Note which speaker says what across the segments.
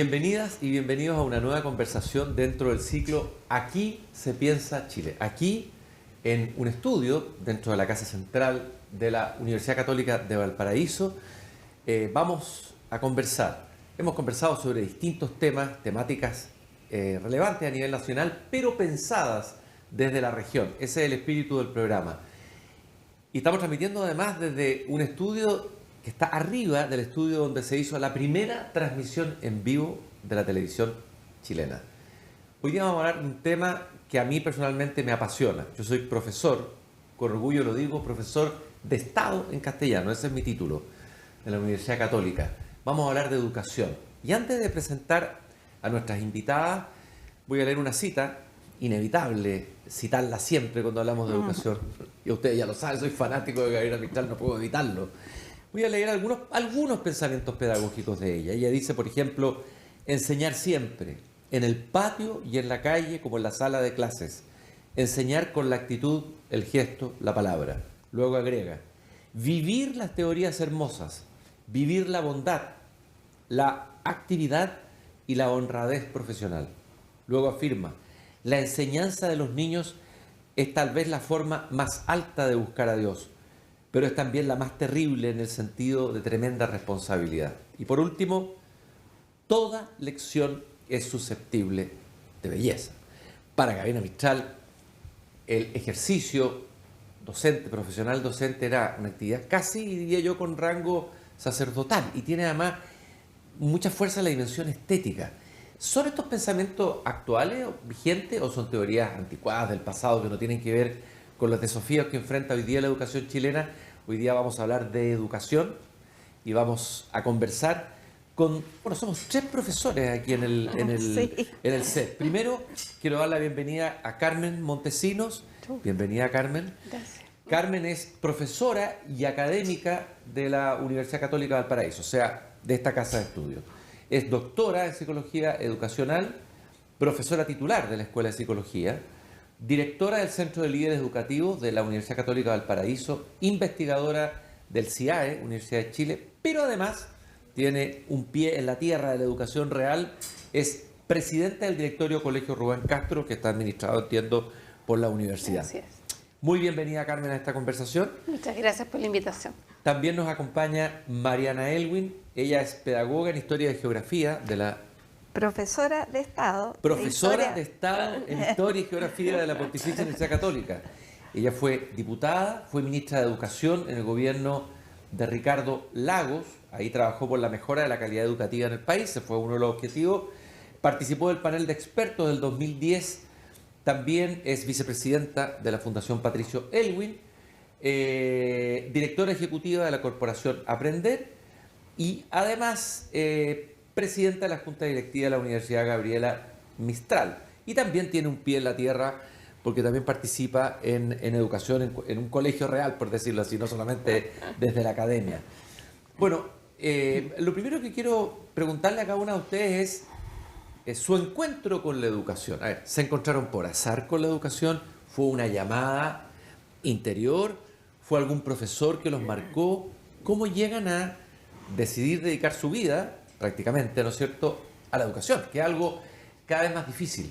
Speaker 1: Bienvenidas y bienvenidos a una nueva conversación dentro del ciclo Aquí se piensa Chile. Aquí, en un estudio dentro de la Casa Central de la Universidad Católica de Valparaíso, vamos a conversar. Hemos conversado sobre distintos temáticas relevantes a nivel nacional, pero pensadas desde la región. Ese es el espíritu del programa. Y estamos transmitiendo además desde un estudio que está arriba del estudio donde se hizo la primera transmisión en vivo de la televisión chilena. Hoy día vamos a hablar de un tema que a mí personalmente me apasiona. Yo soy profesor, con orgullo lo digo, profesor de Estado en castellano, ese es mi título, de la Universidad Católica. Vamos a hablar de educación. Y antes de presentar a nuestras invitadas, voy a leer una cita, inevitable citarla siempre cuando hablamos de educación. Y ustedes ya lo saben, soy fanático de Gabriela Mistral, no puedo evitarlo. Voy a leer algunos pensamientos pedagógicos de ella. Ella dice, por ejemplo, enseñar siempre, en el patio y en la calle como en la sala de clases. Enseñar con la actitud, el gesto, la palabra. Luego agrega, vivir las teorías hermosas, vivir la bondad, la actividad y la honradez profesional. Luego afirma, la enseñanza de los niños es tal vez la forma más alta de buscar a Dios, pero es también la más terrible en el sentido de tremenda responsabilidad. Y por último, toda lección es susceptible de belleza. Para Gabriela Mistral, el ejercicio docente, profesional docente, era una actividad casi, diría yo, con rango sacerdotal, y tiene además mucha fuerza en la dimensión estética. ¿Son estos pensamientos actuales, vigentes, o son teorías anticuadas del pasado que no tienen que ver con los desafíos que enfrenta hoy día la educación chilena? Hoy día vamos a hablar de educación y vamos a conversar con... Bueno, somos 3 profesores aquí en el set. Primero, quiero dar la bienvenida a Carmen Montesinos. Bienvenida, Carmen.
Speaker 2: Gracias.
Speaker 1: Carmen es profesora y académica de la Universidad Católica de Valparaíso, o sea, de esta casa de estudios. Es doctora en Psicología Educacional, profesora titular de la Escuela de Psicología, directora del Centro de Líderes Educativos de la Universidad Católica de Valparaíso, investigadora del CIAE, Universidad de Chile, pero además tiene un pie en la tierra de la educación real, es presidenta del directorio Colegio Rubén Castro, que está administrado, entiendo, por la universidad.
Speaker 2: Así es.
Speaker 1: Muy bienvenida, Carmen, a esta conversación.
Speaker 2: Muchas gracias por la invitación.
Speaker 1: También nos acompaña Mariana Elwin, ella es pedagoga en Historia y Geografía de la...
Speaker 3: Profesora de Estado.
Speaker 1: Profesora de Estado en Historia y Geografía de la Pontificia Universidad Católica. Ella fue diputada, fue ministra de Educación en el gobierno de Ricardo Lagos. Ahí trabajó por la mejora de la calidad educativa en el país, ese fue uno de los objetivos. Participó del panel de expertos del 2010. También es vicepresidenta de la Fundación Patricio Elwin, directora ejecutiva de la Corporación Aprender y además presidenta de la Junta Directiva de la Universidad Gabriela Mistral. Y también tiene un pie en la tierra porque también participa en educación en un colegio real, por decirlo así, no solamente desde la academia. Bueno, lo primero que quiero preguntarle a cada una de ustedes es su encuentro con la educación. A ver, ¿se encontraron por azar con la educación? ¿Fue una llamada interior? ¿Fue algún profesor que los marcó? ¿Cómo llegan a decidir dedicar su vida, prácticamente, ¿no es cierto?, a la educación, que es algo cada vez más difícil?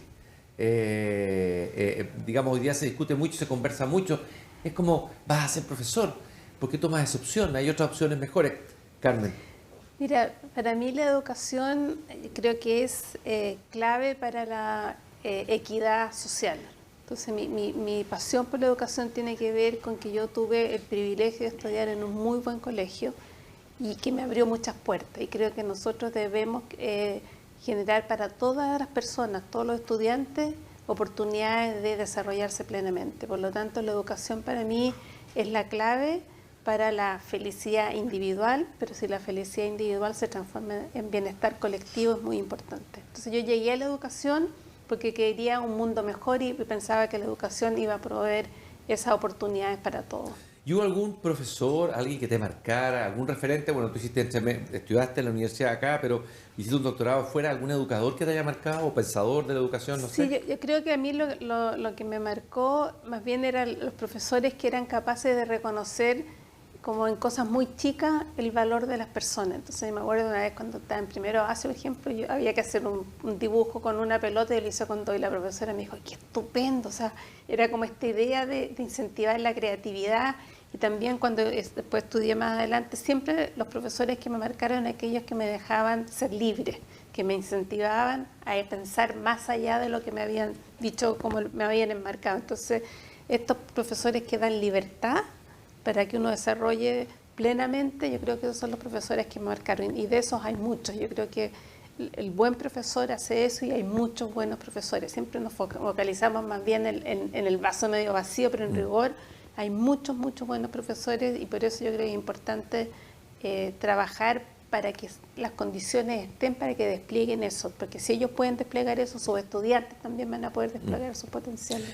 Speaker 1: Digamos, hoy día se discute mucho, se conversa mucho. Es como, vas a ser profesor, ¿por qué tomas esa opción? Hay otras opciones mejores. Carmen.
Speaker 2: Mira, para mí la educación creo que es clave para la equidad social. Entonces mi pasión por la educación tiene que ver con que yo tuve el privilegio de estudiar en un muy buen colegio y que me abrió muchas puertas. Y creo que nosotros debemos generar para todas las personas, todos los estudiantes, oportunidades de desarrollarse plenamente. Por lo tanto, la educación para mí es la clave para la felicidad individual, pero si la felicidad individual se transforma en bienestar colectivo es muy importante. Entonces yo llegué a la educación porque quería un mundo mejor y pensaba que la educación iba a proveer esas oportunidades para todos.
Speaker 1: ¿Y hubo algún profesor, alguien que te marcara, algún referente? Bueno, tú estudiaste en la universidad acá, pero hiciste un doctorado fuera, ¿algún educador que te haya marcado o pensador de la educación? No sé.
Speaker 2: Sí, yo creo que a mí lo que me marcó más bien eran los profesores que eran capaces de reconocer como en cosas muy chicas el valor de las personas. Entonces me acuerdo una vez cuando estaba en primero base, por ejemplo, yo había que hacer un dibujo con una pelota y lo hice con todo y la profesora me dijo, qué estupendo, o sea, era como esta idea de incentivar la creatividad. Y también cuando después estudié más adelante, siempre los profesores que me marcaron aquellos que me dejaban ser libre, que me incentivaban a pensar más allá de lo que me habían dicho, como me habían enmarcado. Entonces, estos profesores que dan libertad para que uno desarrolle plenamente, yo creo que esos son los profesores que me marcaron. Y de esos hay muchos. Yo creo que el buen profesor hace eso y hay muchos buenos profesores. Siempre nos focalizamos más bien en el vaso medio vacío, pero en rigor hay muchos buenos profesores y por eso yo creo que es importante trabajar para que las condiciones estén para que desplieguen eso, porque si ellos pueden desplegar eso, sus estudiantes también van a poder desplegar sus potenciales.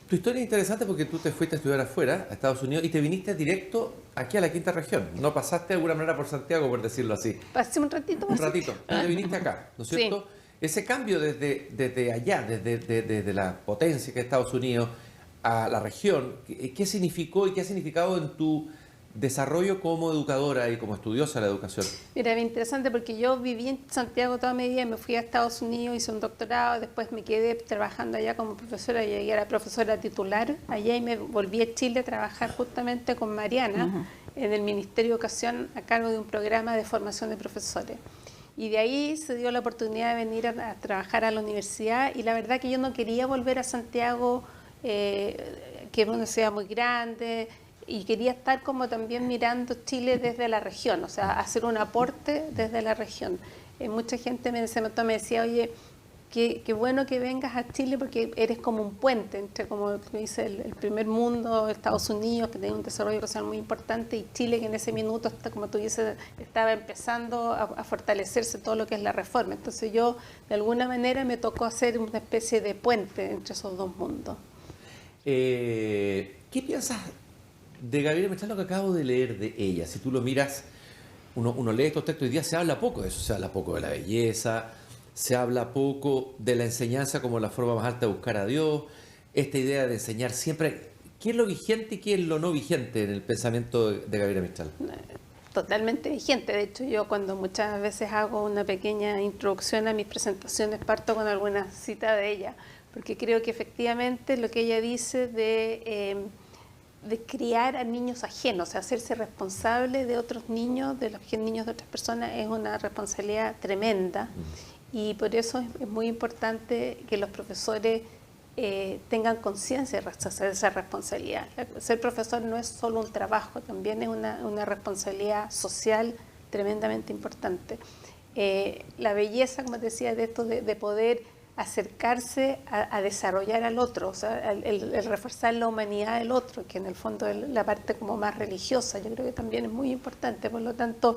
Speaker 1: Tu historia es interesante porque tú te fuiste a estudiar afuera, a Estados Unidos, y te viniste directo aquí a la quinta región. No pasaste de alguna manera por Santiago, por decirlo así.
Speaker 2: Pasé un ratito.
Speaker 1: Un ratito. Te viniste acá, ¿no es cierto? Sí. Ese cambio desde allá, desde la potencia que es Estados Unidos a la región, ¿qué significó y qué ha significado en tu desarrollo como educadora y como estudiosa de la educación?
Speaker 2: Mira, bien interesante porque yo viví en Santiago toda mi vida, me fui a Estados Unidos, hice un doctorado, después me quedé trabajando allá como profesora, llegué a la profesora titular allá y me volví a Chile a trabajar justamente con Mariana en el Ministerio de Educación a cargo de un programa de formación de profesores. Y de ahí se dio la oportunidad de venir a trabajar a la universidad y la verdad que yo no quería volver a Santiago, que es una universidad muy grande, y quería estar como también mirando Chile desde la región, o sea, hacer un aporte desde la región. Mucha gente en ese momento me decía, oye, qué bueno que vengas a Chile porque eres como un puente entre, como dice, el primer mundo, Estados Unidos, que tiene un desarrollo social muy importante, y Chile, que en ese minuto, como tú dices, estaba empezando a fortalecerse todo lo que es la reforma. Entonces yo, de alguna manera, me tocó hacer una especie de puente entre esos dos mundos.
Speaker 1: ¿Qué piensas de Gabriela Mistral, lo que acabo de leer de ella? Si tú lo miras, uno lee estos textos, hoy día se habla poco de eso, se habla poco de la belleza, se habla poco de la enseñanza como la forma más alta de buscar a Dios, esta idea de enseñar siempre. ¿Qué es lo vigente y qué es lo no vigente en el pensamiento de Gabriela Mistral?
Speaker 2: Totalmente vigente. De hecho, yo cuando muchas veces hago una pequeña introducción a mis presentaciones, parto con alguna cita de ella, porque creo que efectivamente lo que ella dice de criar a niños ajenos, o sea, hacerse responsable de otros niños, de los niños de otras personas, es una responsabilidad tremenda. Y por eso es muy importante que los profesores tengan conciencia de esa responsabilidad. Ser profesor no es solo un trabajo, también es una responsabilidad social tremendamente importante. La belleza, como te decía, de esto de poder acercarse a desarrollar al otro, o sea, el reforzar la humanidad del otro, que en el fondo es la parte como más religiosa, yo creo que también es muy importante. Por lo tanto,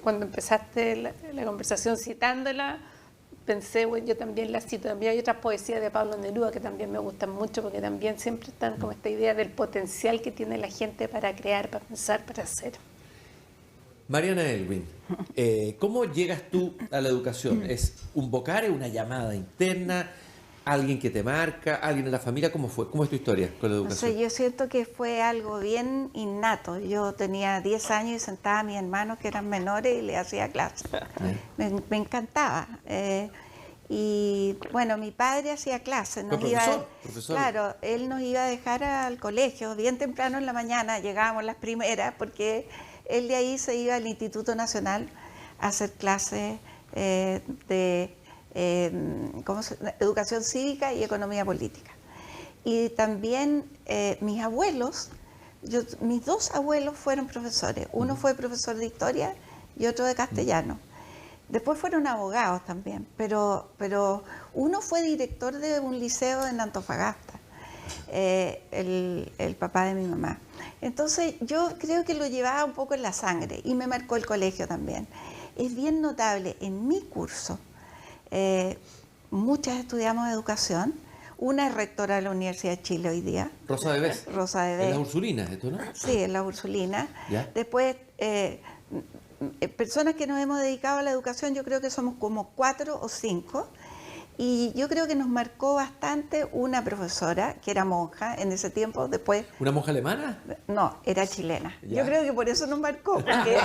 Speaker 2: cuando empezaste la conversación citándola, pensé, bueno, yo también la cito. También hay otras poesías de Pablo Neruda que también me gustan mucho, porque también siempre están como esta idea del potencial que tiene la gente para crear, para pensar, para hacer.
Speaker 1: Mariana Elwin, ¿cómo llegas tú a la educación? ¿Es un vocar, es una llamada interna, alguien que te marca, alguien en la familia? ¿Cómo fue? ¿Cómo es tu historia con la educación?
Speaker 3: O sea, yo siento que fue algo bien innato. Yo tenía 10 años y sentaba a mis hermanos que eran menores y les hacía clases. Me encantaba. Y bueno, mi padre hacía clases.
Speaker 1: Profesor.
Speaker 3: Claro, él nos iba a dejar al colegio bien temprano en la mañana, llegábamos las primeras, porque él de ahí se iba al Instituto Nacional a hacer clases de educación cívica y economía política. Y también mis abuelos, mis dos abuelos fueron profesores. Uno fue profesor de historia y otro de castellano. Después fueron abogados también, pero uno fue director de un liceo en Antofagasta, el papá de mi mamá. Entonces yo creo que lo llevaba un poco en la sangre y me marcó el colegio también. Es bien notable, en mi curso, muchas estudiamos educación. Una es rectora de la Universidad de Chile hoy día.
Speaker 1: Rosa de Bes.
Speaker 3: Rosa de Bes.
Speaker 1: En las Ursulinas, ¿esto no?
Speaker 3: Sí, en las Ursulinas.
Speaker 1: ¿Ya?
Speaker 3: Después, personas que nos hemos dedicado a la educación, yo creo que somos como 4 o 5. Y yo creo que nos marcó bastante una profesora que era monja en ese tiempo, después...
Speaker 1: ¿Una monja alemana?
Speaker 3: No, era chilena.
Speaker 1: Ya.
Speaker 3: Yo creo que por eso nos marcó, porque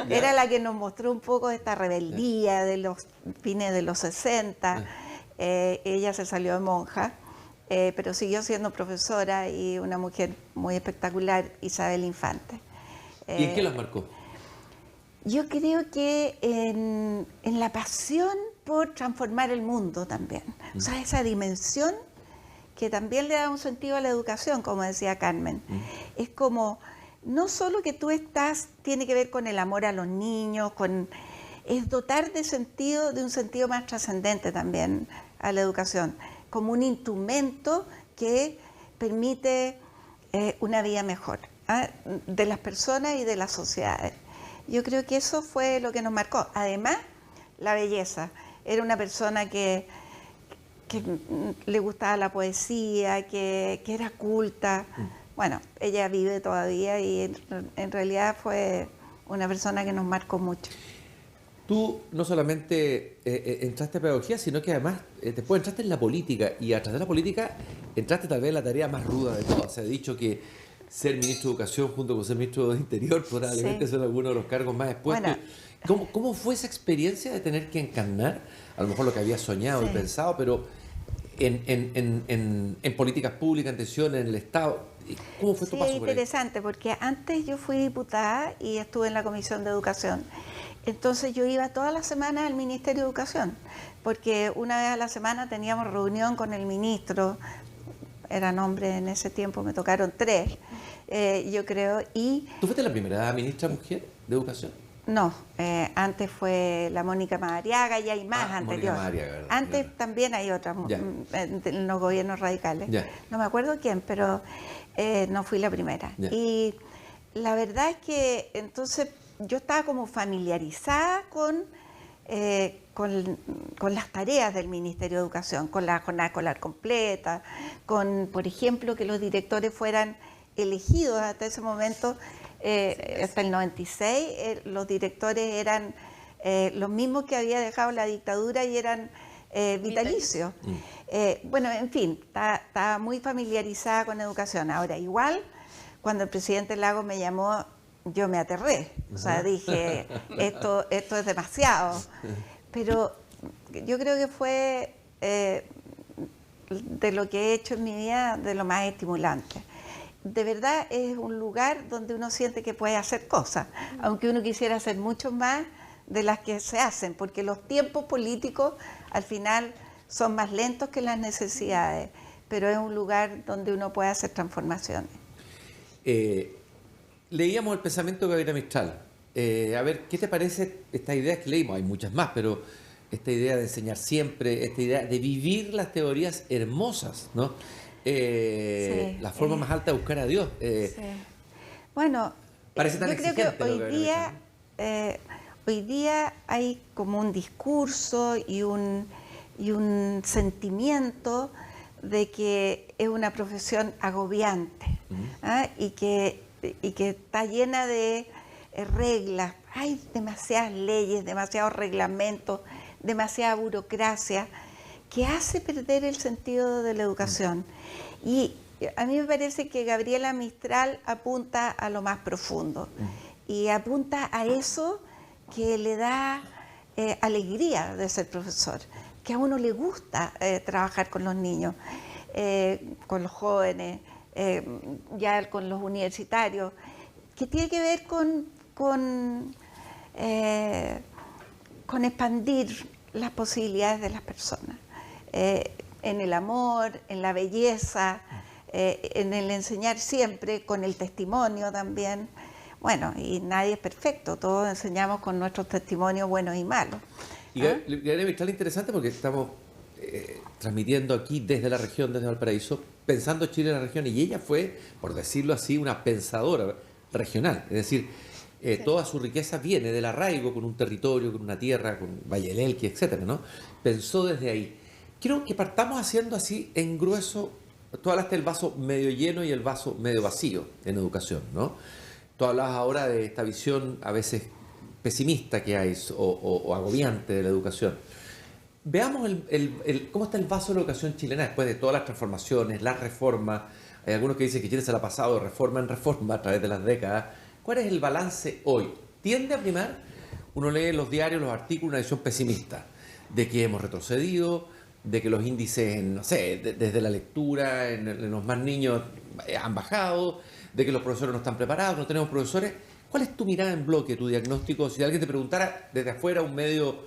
Speaker 3: era la que nos mostró un poco esta rebeldía de los fines de los 60. Ella se salió de monja, pero siguió siendo profesora y una mujer muy espectacular, Isabel Infante.
Speaker 1: ¿Y en qué los marcó?
Speaker 3: Yo creo que en la pasión por transformar el mundo también. O sea, esa dimensión que también le da un sentido a la educación, como decía Carmen. Es como, no solo que tú tiene que ver con el amor a los niños, es dotar de un sentido más trascendente también a la educación, como un instrumento que permite una vida mejor, de las personas y de las sociedades. Yo creo que eso fue lo que nos marcó. Además, la belleza. Era una persona que le gustaba la poesía, que era culta. Bueno, ella vive todavía y en realidad fue una persona que nos marcó mucho.
Speaker 1: Tú no solamente entraste a pedagogía, sino que además después entraste en la política, y a través de la política entraste tal vez en la tarea más ruda de todas. Se ha dicho que ser ministro de Educación junto con ser ministro de Interior probablemente son algunos de los cargos más expuestos. Bueno, ¿Cómo fue esa experiencia de tener que encarnar, a lo mejor lo que habías soñado y pensado, pero en políticas públicas, en tensiones, en el Estado? ¿Cómo fue tu paso por ahí?
Speaker 3: Interesante, porque antes yo fui diputada y estuve en la Comisión de Educación. Entonces yo iba todas las semanas al Ministerio de Educación, porque una vez a la semana teníamos reunión con el ministro. Eran hombres en ese tiempo, me tocaron 3, yo creo. Y
Speaker 1: ¿tú fuiste la primera ministra mujer de Educación?
Speaker 3: No, antes fue la Mónica Madariaga y hay más anterior. Antes también hay otras en los gobiernos radicales. No me acuerdo quién, pero no fui la primera. Y la verdad es que entonces yo estaba como familiarizada con las tareas del Ministerio de Educación, con la jornada escolar completa, con, por ejemplo, que los directores fueran elegidos hasta ese momento. Hasta el 96 los directores eran los mismos que había dejado la dictadura y eran vitalicios. Bueno, en fin, estaba muy familiarizada con educación. Ahora, igual, cuando el presidente Lagos me llamó, yo me aterré. O sea, dije, esto es demasiado. Pero yo creo que fue de lo que he hecho en mi vida, de lo más estimulante. De verdad es un lugar donde uno siente que puede hacer cosas, aunque uno quisiera hacer mucho más de las que se hacen, porque los tiempos políticos al final son más lentos que las necesidades, pero es un lugar donde uno puede hacer transformaciones.
Speaker 1: Leíamos el pensamiento de Gabriela Mistral. A ver, ¿qué te parece esta idea que leímos? Hay muchas más, pero esta idea de enseñar siempre, esta idea de vivir las teorías hermosas, ¿no? La forma más alta de buscar a Dios.
Speaker 3: Bueno,
Speaker 1: parece tan
Speaker 3: yo creo que hoy día hay como un discurso y un sentimiento de que es una profesión agobiante, y que está llena de reglas. Hay demasiadas leyes, demasiados reglamentos, demasiada burocracia, que hace perder el sentido de la educación. Y a mí me parece que Gabriela Mistral apunta a lo más profundo y apunta a eso que le da alegría de ser profesor, que a uno le gusta trabajar con los niños, con los jóvenes, ya con los universitarios, que tiene que ver con expandir las posibilidades de las personas. En el amor, en la belleza, en el enseñar siempre, con el testimonio también. Bueno, y nadie es perfecto, todos enseñamos con nuestros testimonios buenos y malos.
Speaker 1: Y Gabriela Mistral, interesante porque estamos transmitiendo aquí desde la región, desde Valparaíso, pensando Chile en la región, y ella fue, por decirlo así, una pensadora regional, es decir, toda su riqueza viene del arraigo con un territorio, con una tierra, con Valle del Elqui, etcétera, ¿no? Pensó desde ahí. Quiero que partamos haciendo así en grueso. Tú hablaste del vaso medio lleno y el vaso medio vacío en educación, ¿no? Tú hablabas ahora de esta visión a veces pesimista que hay o agobiante de la educación. Veamos cómo está el vaso de la educación chilena después de todas las transformaciones, las reformas. Hay algunos que dicen que Chile se la ha pasado de reforma en reforma a través de las décadas. ¿Cuál es el balance hoy? ¿Tiende a primar? Uno lee en los diarios, los artículos, una visión pesimista de que hemos retrocedido, de que los índices, no sé, desde la lectura, en los más niños han bajado, de que los profesores no están preparados, no tenemos profesores. ¿Cuál es tu mirada en bloque, tu diagnóstico? Si alguien te preguntara desde afuera, un medio,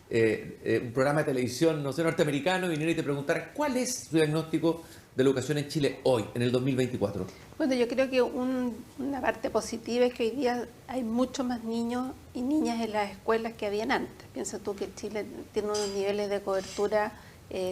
Speaker 1: un programa de televisión, no sé, norteamericano, viniera y te preguntara cuál es tu diagnóstico de la educación en Chile hoy, en el 2024.
Speaker 2: Bueno, yo creo que una parte positiva es que hoy día hay muchos más niños y niñas en las escuelas que habían antes. Piensa tú que Chile tiene unos niveles de cobertura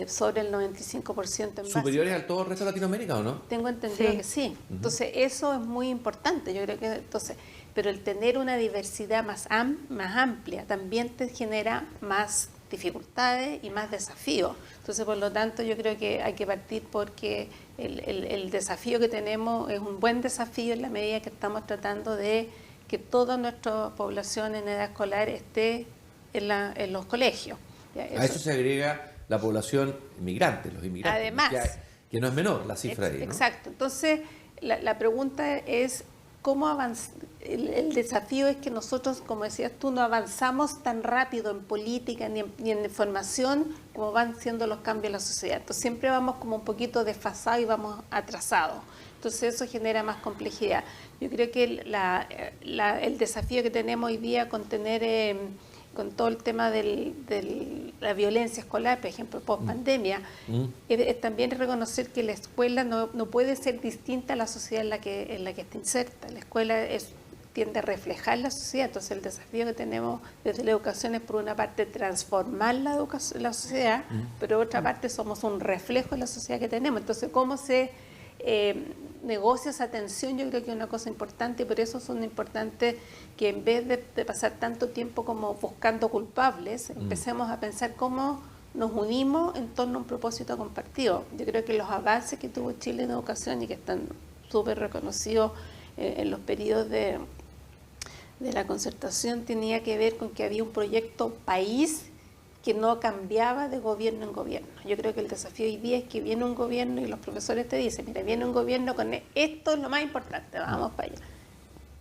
Speaker 2: sobre el 95% en
Speaker 1: ¿Superiores al todo el resto de Latinoamérica o no?
Speaker 2: Tengo entendido que sí. Entonces, eso es muy importante. Yo creo que entonces, pero el tener una diversidad más amplia también te genera más dificultades y más desafíos. Entonces, por lo tanto, yo creo que hay que partir porque el desafío que tenemos es un buen desafío en la medida que estamos tratando de que toda nuestra población en edad escolar esté en los colegios.
Speaker 1: A eso se agrega la población inmigrante, los inmigrantes.
Speaker 2: Además,
Speaker 1: que no es menor la cifra ahí, ¿no?
Speaker 2: Exacto. Entonces, la pregunta es cómo avanzar. El desafío es que nosotros, como decías tú, no avanzamos tan rápido en política ni en información como van siendo los cambios en la sociedad. Entonces, siempre vamos como un poquito desfasados y vamos atrasados. Entonces, eso genera más complejidad. Yo creo que el desafío que tenemos hoy día con tener con todo el tema de la violencia escolar, por ejemplo, post pandemia, también es reconocer que la escuela no puede ser distinta a la sociedad en la que está inserta. La escuela tiende a reflejar la sociedad, entonces el desafío que tenemos desde la educación es, por una parte, transformar la sociedad, pero por otra parte somos un reflejo de la sociedad que tenemos. Entonces, ¿cómo se negocia esa atención? Yo creo que es una cosa importante, y por eso son importantes que en vez de pasar tanto tiempo como buscando culpables, empecemos a pensar cómo nos unimos en torno a un propósito compartido. Yo creo que los avances que tuvo Chile en educación y que están súper reconocidos en los periodos de la concertación tenía que ver con que había un proyecto país que no cambiaba de gobierno en gobierno. Yo creo que el desafío hoy día es que viene un gobierno y los profesores te dicen, mira, viene un gobierno con esto es lo más importante, vamos para allá.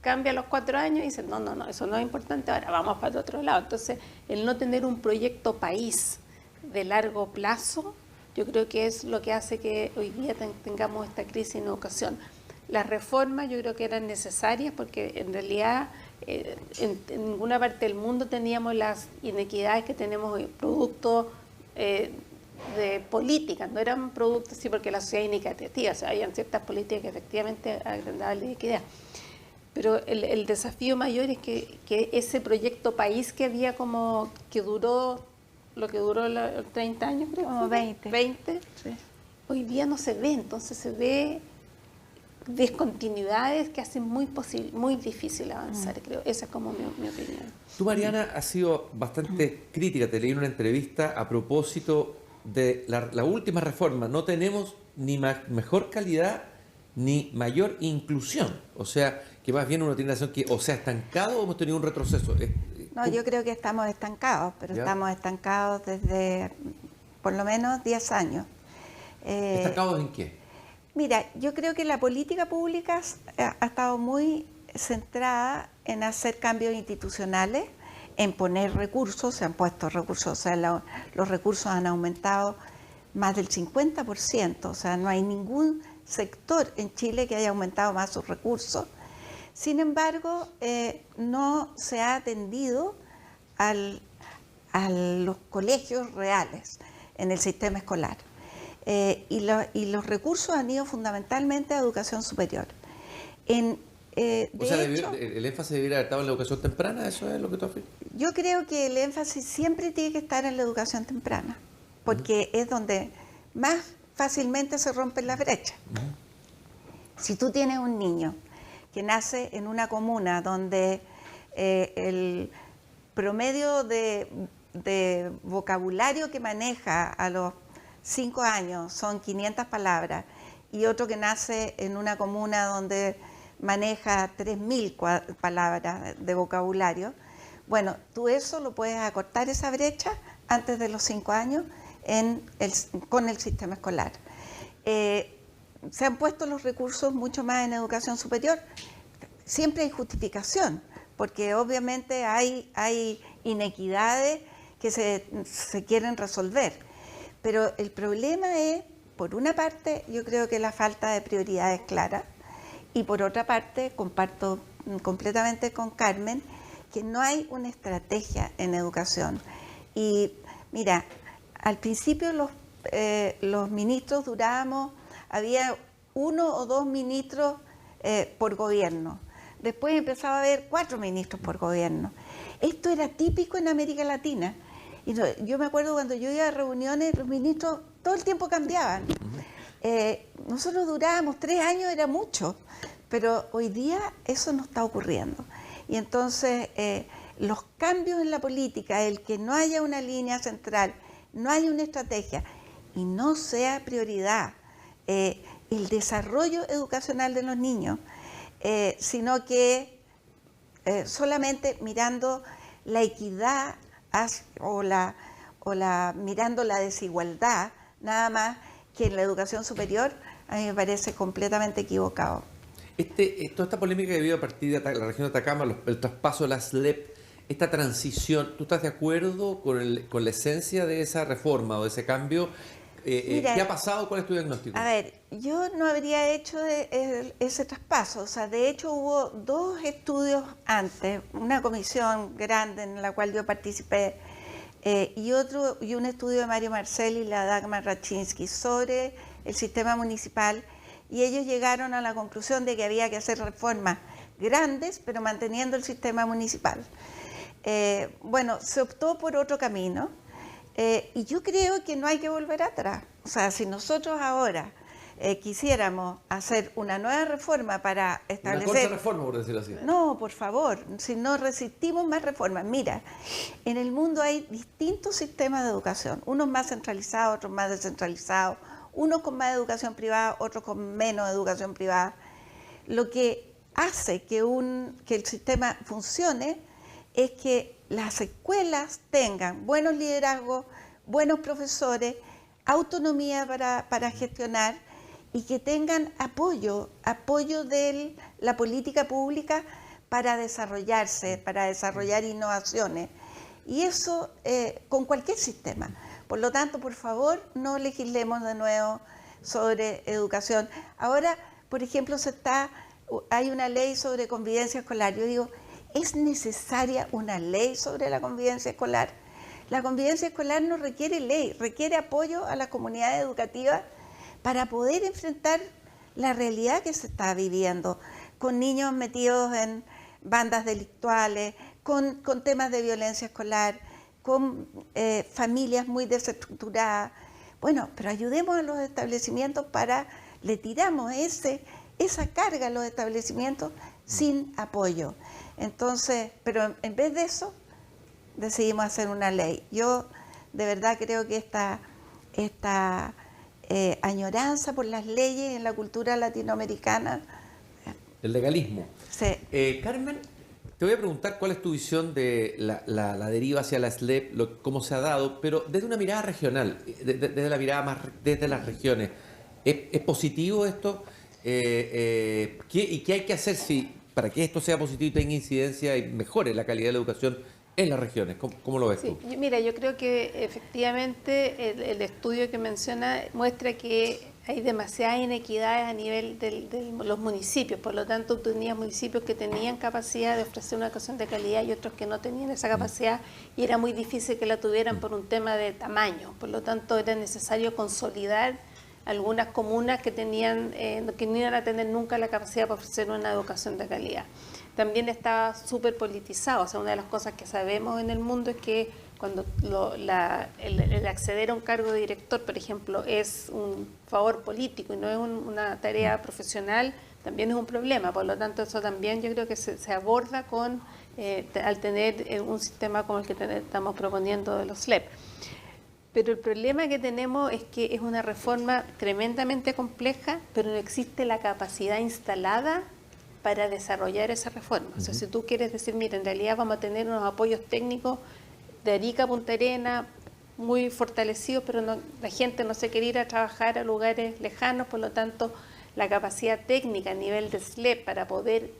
Speaker 2: Cambia a los 4 años y dicen, no, eso no es importante, ahora vamos para el otro lado. Entonces, el no tener un proyecto país de largo plazo, yo creo que es lo que hace que hoy día tengamos esta crisis en educación. Las reformas yo creo que eran necesarias porque en realidad en ninguna parte del mundo teníamos las inequidades que tenemos hoy, producto de políticas, no eran productos sí porque la sociedad es inequitativa, o sea, habían ciertas políticas que efectivamente agrandaban la inequidad. Pero el desafío mayor es que ese proyecto país que había como que duró lo que duró los 30 años, creo.
Speaker 3: Como 20.
Speaker 2: 20. Sí. Hoy día no se ve, entonces se ve discontinuidades que hacen muy difícil avanzar, creo. Esa es como mi opinión.
Speaker 1: Tú, Mariana, has sido bastante crítica, te leí en una entrevista a propósito de la última reforma. No tenemos ni mejor calidad ni mayor inclusión. O sea, que más bien uno tiene la sensación que o sea estancado o hemos tenido un retroceso.
Speaker 3: No, yo creo que estamos estancados, pero
Speaker 1: ¿Ya?
Speaker 3: estamos estancados desde por lo menos 10 años.
Speaker 1: ¿Estancados en qué?
Speaker 3: Mira, yo creo que la política pública ha estado muy centrada en hacer cambios institucionales, en poner recursos, se han puesto recursos, o sea, los recursos han aumentado más del 50%, o sea, no hay ningún sector en Chile que haya aumentado más sus recursos. Sin embargo, no se ha atendido a los colegios reales en el sistema escolar. Y los recursos han ido fundamentalmente a educación superior. El
Speaker 1: énfasis debería haber estado en la educación temprana, ¿eso es lo que tú afirmas?
Speaker 3: Yo creo que el énfasis siempre tiene que estar en la educación temprana, porque es donde más fácilmente se rompen las brechas. Si tú tienes un niño que nace en una comuna donde el promedio de vocabulario que maneja a los 5 años son 500 palabras, y otro que nace en una comuna donde maneja 3.000 palabras de vocabulario, bueno, tú eso lo puedes acortar, esa brecha, antes de los 5 años con el sistema escolar. Se han puesto los recursos mucho más en educación superior. Siempre hay justificación, porque obviamente hay inequidades que se quieren resolver. Pero el problema es, por una parte, yo creo que la falta de prioridades claras, y por otra parte, comparto completamente con Carmen, que no hay una estrategia en educación. Y mira, al principio los ministros había 1 o 2 ministros por gobierno. Después empezaba a haber 4 ministros por gobierno. Esto era típico en América Latina. Y yo me acuerdo cuando yo iba a reuniones, los ministros todo el tiempo cambiaban. Nosotros durábamos 3 años, era mucho, pero hoy día eso no está ocurriendo. Y entonces los cambios en la política, el que no haya una línea central, no haya una estrategia y no sea prioridad el desarrollo educacional de los niños, sino que solamente mirando la equidad mirando la desigualdad, nada más que en la educación superior, a mí me parece completamente equivocado.
Speaker 1: Toda esta polémica que ha habido a partir de la región de Atacama, el traspaso de la SLEP, esta transición, ¿tú estás de acuerdo con la esencia de esa reforma o de ese cambio?
Speaker 3: Mira,
Speaker 1: ¿qué ha pasado? ¿Cuál es tu diagnóstico?
Speaker 3: A ver, yo no habría hecho ese traspaso. O sea, de hecho hubo 2 estudios antes, una comisión grande en la cual yo participé y un estudio de Mario Marcelli y la Dagmar Raczynski sobre el sistema municipal, y ellos llegaron a la conclusión de que había que hacer reformas grandes, pero manteniendo el sistema municipal. Bueno, se optó por otro camino. Y yo creo que no hay que volver atrás. O sea, si nosotros ahora quisiéramos hacer una nueva reforma para establecer...
Speaker 1: Una contrarreforma, por decirlo así.
Speaker 3: No, por favor, si no resistimos más reformas. Mira, en el mundo hay distintos sistemas de educación, unos más centralizados, otros más descentralizados, unos con más educación privada, otros con menos educación privada. Lo que hace que el sistema funcione es que las escuelas tengan buenos liderazgos, buenos profesores, autonomía para gestionar y que tengan apoyo de la política pública para desarrollarse, para desarrollar innovaciones. Y eso con cualquier sistema. Por lo tanto, por favor, no legislemos de nuevo sobre educación. Ahora, por ejemplo, hay una ley sobre convivencia escolar. Yo digo, ¿es necesaria una ley sobre la convivencia escolar? La convivencia escolar no requiere ley, requiere apoyo a las comunidades educativas para poder enfrentar la realidad que se está viviendo, con niños metidos en bandas delictuales, con temas de violencia escolar, con familias muy desestructuradas. Bueno, pero ayudemos a los establecimientos le tiramos esa carga a los establecimientos sin apoyo. Entonces, pero en vez de eso, decidimos hacer una ley. Yo de verdad creo que esta añoranza por las leyes en la cultura latinoamericana...
Speaker 1: El legalismo.
Speaker 3: Sí.
Speaker 1: Carmen, te voy a preguntar cuál es tu visión de la deriva hacia la SLEP, cómo se ha dado, pero desde una mirada regional, desde la mirada más desde las regiones. ¿Es positivo esto? ¿Y qué hay que hacer para que esto sea positivo y tenga incidencia y mejore la calidad de la educación en las regiones? ¿Cómo lo ves tú?
Speaker 2: Mira, yo creo que efectivamente el estudio que menciona muestra que hay demasiadas inequidades a nivel de los municipios. Por lo tanto, tenías municipios que tenían capacidad de ofrecer una educación de calidad y otros que no tenían esa capacidad, y era muy difícil que la tuvieran por un tema de tamaño. Por lo tanto, era necesario consolidar algunas comunas que no iban a tener nunca la capacidad para ofrecer una educación de calidad. También estaba súper politizado. O sea, una de las cosas que sabemos en el mundo es que cuando el acceder a un cargo de director, por ejemplo, es un favor político y no es una tarea profesional, también es un problema. Por lo tanto, eso también yo creo que se aborda al tener un sistema como el que estamos proponiendo de los SLEP. Pero el problema que tenemos es que es una reforma tremendamente compleja, pero no existe la capacidad instalada para desarrollar esa reforma. O sea, si tú quieres decir, mira, en realidad vamos a tener unos apoyos técnicos de Arica a Punta Arenas, muy fortalecidos, pero la gente no se quiere ir a trabajar a lugares lejanos, por lo tanto la capacidad técnica a nivel de SLEP para poder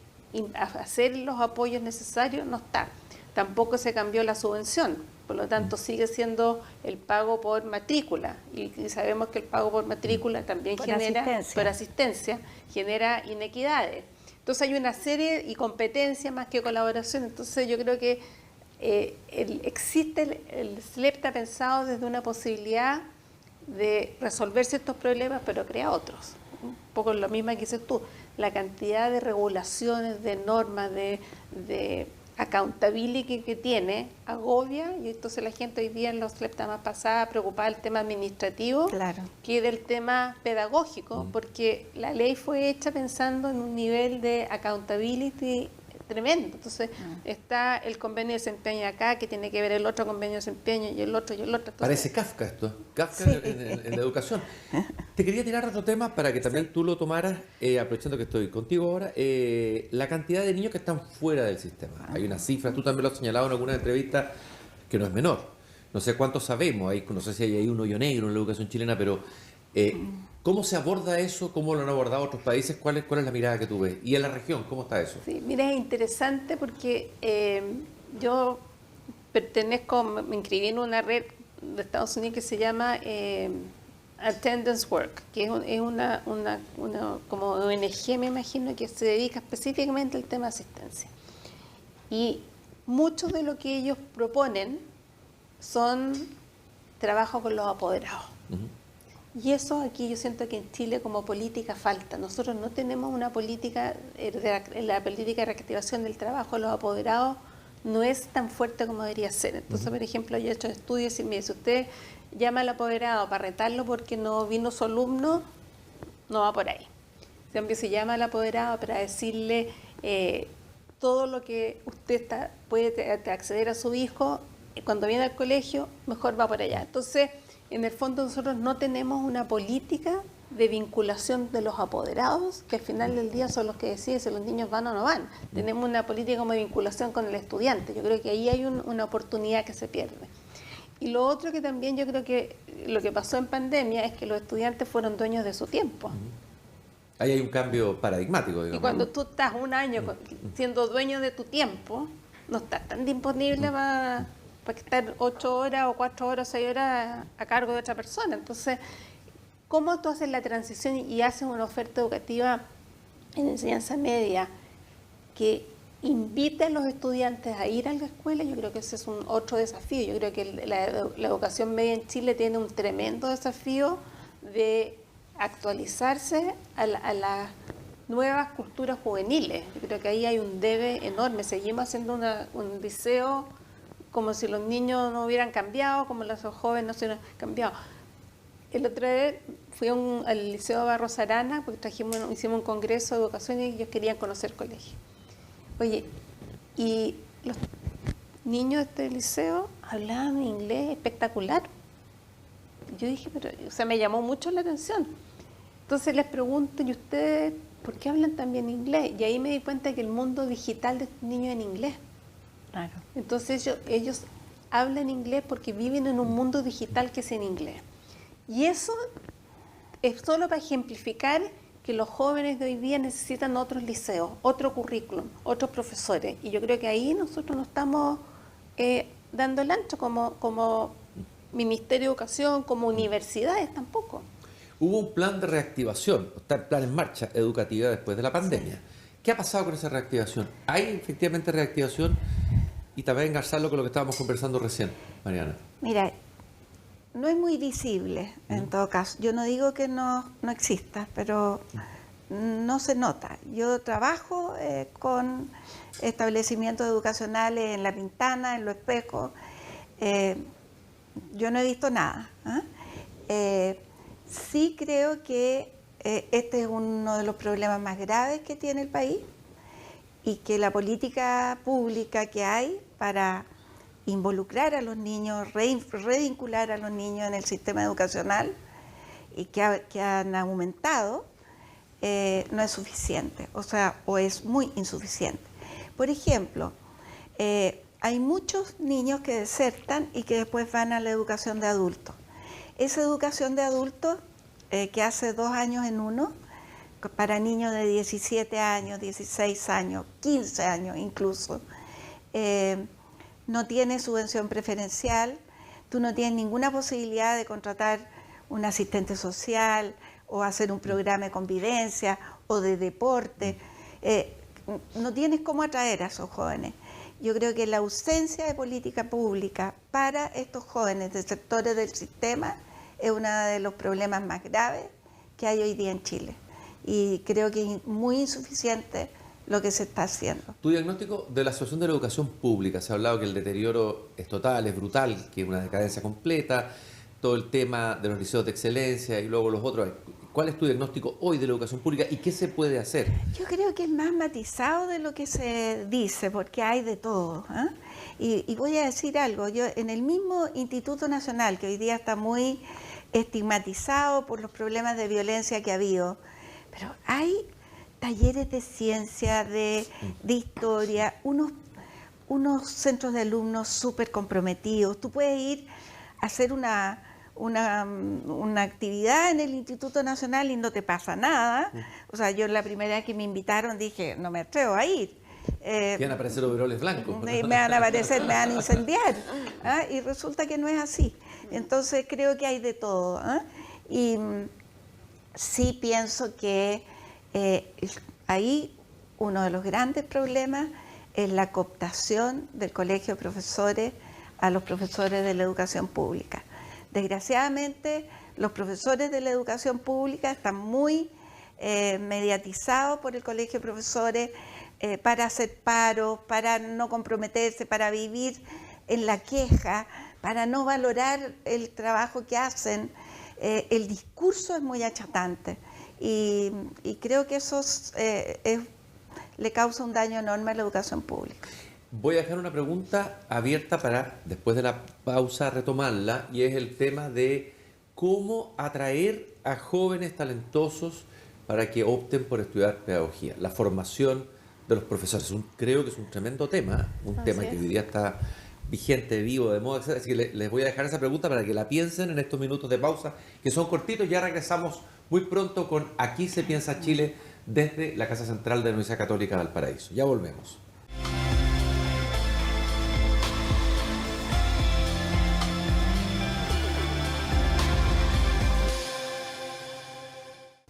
Speaker 2: hacer los apoyos necesarios no está. Tampoco se cambió la subvención, por lo tanto sigue siendo el pago por matrícula, y sabemos que el pago por matrícula también por asistencia, genera inequidades. Entonces hay una serie y competencia más que colaboración. Entonces yo creo que existe el SLEP está pensado desde una posibilidad de resolver ciertos problemas, pero crea otros. Un poco lo mismo que dices tú, la cantidad de regulaciones, de normas, de accountability que tiene, agobia, y entonces la gente hoy día en los SLEP está más pasada, preocupada del tema administrativo que del tema pedagógico, porque la ley fue hecha pensando en un nivel de accountability tremendo. Entonces está el convenio de desempeño acá, que tiene que ver el otro convenio de desempeño y el otro y el otro. Entonces,
Speaker 1: parece Kafka esto, Kafka en la educación. Te quería tirar otro tema para que también tú lo tomaras, aprovechando que estoy contigo ahora, la cantidad de niños que están fuera del sistema. Hay una cifra, tú también lo has señalado en alguna entrevista, que no es menor. No sé cuántos sabemos, no sé si hay ahí un hoyo negro en la educación chilena, pero ¿cómo se aborda eso? ¿Cómo lo han abordado otros países? ¿Cuál es la mirada que tú ves? ¿Y en la región cómo está eso?
Speaker 2: Sí, mira, es interesante porque yo me inscribí en una red de Estados Unidos que se llama Attendance Work, que es una como ONG, me imagino, que se dedica específicamente al tema de asistencia. Y mucho de lo que ellos proponen son trabajo con los apoderados. Y eso aquí yo siento que en Chile como política falta. Nosotros no tenemos una política, la política de reactivación del trabajo, los apoderados no es tan fuerte como debería ser. Entonces, por ejemplo, yo he hecho estudios y me dice, usted llama al apoderado para retarlo porque no vino su alumno, no va por ahí. En cambio, si llama al apoderado para decirle todo lo que usted puede acceder a su hijo, cuando viene al colegio, mejor va por allá. Entonces, en el fondo nosotros no tenemos una política de vinculación de los apoderados, que al final del día son los que deciden si los niños van o no van. Tenemos una política como de vinculación con el estudiante. Yo creo que ahí hay una oportunidad que se pierde. Y lo otro que también yo creo que lo que pasó en pandemia es que los estudiantes fueron dueños de su tiempo.
Speaker 1: Ahí hay un cambio paradigmático, digamos.
Speaker 2: Y cuando tú estás un año siendo dueño de tu tiempo, no estás tan disponible para estar 8 horas o 4 horas, 6 horas a cargo de otra persona. Entonces, ¿cómo tú haces la transición y haces una oferta educativa en enseñanza media que invite a los estudiantes a ir a la escuela? Yo creo que ese es otro desafío. Yo creo que la educación media en Chile tiene un tremendo desafío de actualizarse a las nuevas culturas juveniles. Yo creo que ahí hay un debe enorme. Seguimos haciendo un liceo como si los niños no hubieran cambiado, como los jóvenes no se hubieran cambiado. El otro día fui al Liceo Barros Arana, porque hicimos un congreso de educación y ellos querían conocer el colegio. Oye, y los niños de este liceo hablaban inglés espectacular. Yo dije, me llamó mucho la atención. Entonces les pregunto, ¿y ustedes por qué hablan tan bien inglés? Y ahí me di cuenta que el mundo digital de estos niños es en inglés.
Speaker 3: Claro.
Speaker 2: Entonces ellos hablan inglés porque viven en un mundo digital que es en inglés. Y eso es solo para ejemplificar que los jóvenes de hoy día necesitan otros liceos, otro currículum, otros profesores. Y yo creo que ahí nosotros no estamos dando el ancho como Ministerio de Educación, como universidades tampoco.
Speaker 1: Hubo un plan de reactivación, está el plan en marcha educativa después de la pandemia. Sí. ¿Qué ha pasado con esa reactivación? ¿Hay efectivamente reactivación? Y también engarzarlo con lo que estábamos conversando recién, Mariana.
Speaker 3: Mira, no es muy visible en todo caso. Yo no digo que no exista, pero no se nota. Yo trabajo con establecimientos educacionales en La Pintana, en Los Espejos. Yo no he visto nada. Sí creo que este es uno de los problemas más graves que tiene el país y que la política pública que hay para involucrar a los niños, revincular a los niños en el sistema educacional y que han aumentado, no es suficiente, o es muy insuficiente. Por ejemplo, hay muchos niños que desertan y que después van a la educación de adultos. Esa educación de adultos, que hace 2 años en uno, para niños de 17 años, 16 años, 15 años incluso, no tiene subvención preferencial, tú no tienes ninguna posibilidad de contratar un asistente social o hacer un programa de convivencia o de deporte. No tienes cómo atraer a esos jóvenes. Yo creo que la ausencia de política pública para estos jóvenes de sectores del sistema es uno de los problemas más graves que hay hoy día en Chile. Y creo que es muy insuficiente lo que se está haciendo.
Speaker 1: Tu diagnóstico de la situación de la educación pública, se ha hablado que el deterioro es total, es brutal, que es una decadencia completa, todo el tema de los liceos de excelencia y luego los otros. ¿Cuál es tu diagnóstico hoy de la educación pública y qué se puede hacer?
Speaker 3: Yo creo que es más matizado de lo que se dice, porque hay de todo, ¿eh? Y voy a decir algo, yo en el mismo Instituto Nacional, que hoy día está muy estigmatizado por los problemas de violencia que ha habido, pero hay talleres de ciencia, de historia, unos centros de alumnos súper comprometidos. Tú puedes ir a hacer una actividad en el Instituto Nacional y no te pasa nada. O sea, yo la primera vez que me invitaron dije, no me atrevo a ir.
Speaker 1: Van a aparecer overoles blancos.
Speaker 3: Me van a aparecer, me van a incendiar. Y resulta que no es así. Entonces creo que hay de todo. Y sí pienso que ahí uno de los grandes problemas es la cooptación del colegio de profesores a los profesores de la educación pública. Desgraciadamente, los profesores de la educación pública están muy mediatizados por el colegio de profesores para hacer paro, para no comprometerse, para vivir en la queja, para no valorar el trabajo que hacen. El discurso es muy achatante y creo que eso le causa un daño enorme a la educación pública.
Speaker 1: Voy a dejar una pregunta abierta para después de la pausa retomarla, y es el tema de cómo atraer a jóvenes talentosos para que opten por estudiar pedagogía. La formación de los profesores, creo que es un tremendo tema, un tema que hoy día está vigente, vivo, de moda, etc. Así que les voy a dejar esa pregunta para que la piensen en estos minutos de pausa, que son cortitos. Ya regresamos muy pronto con Aquí se piensa Chile desde la Casa Central de la Universidad Católica de Valparaíso. Ya volvemos.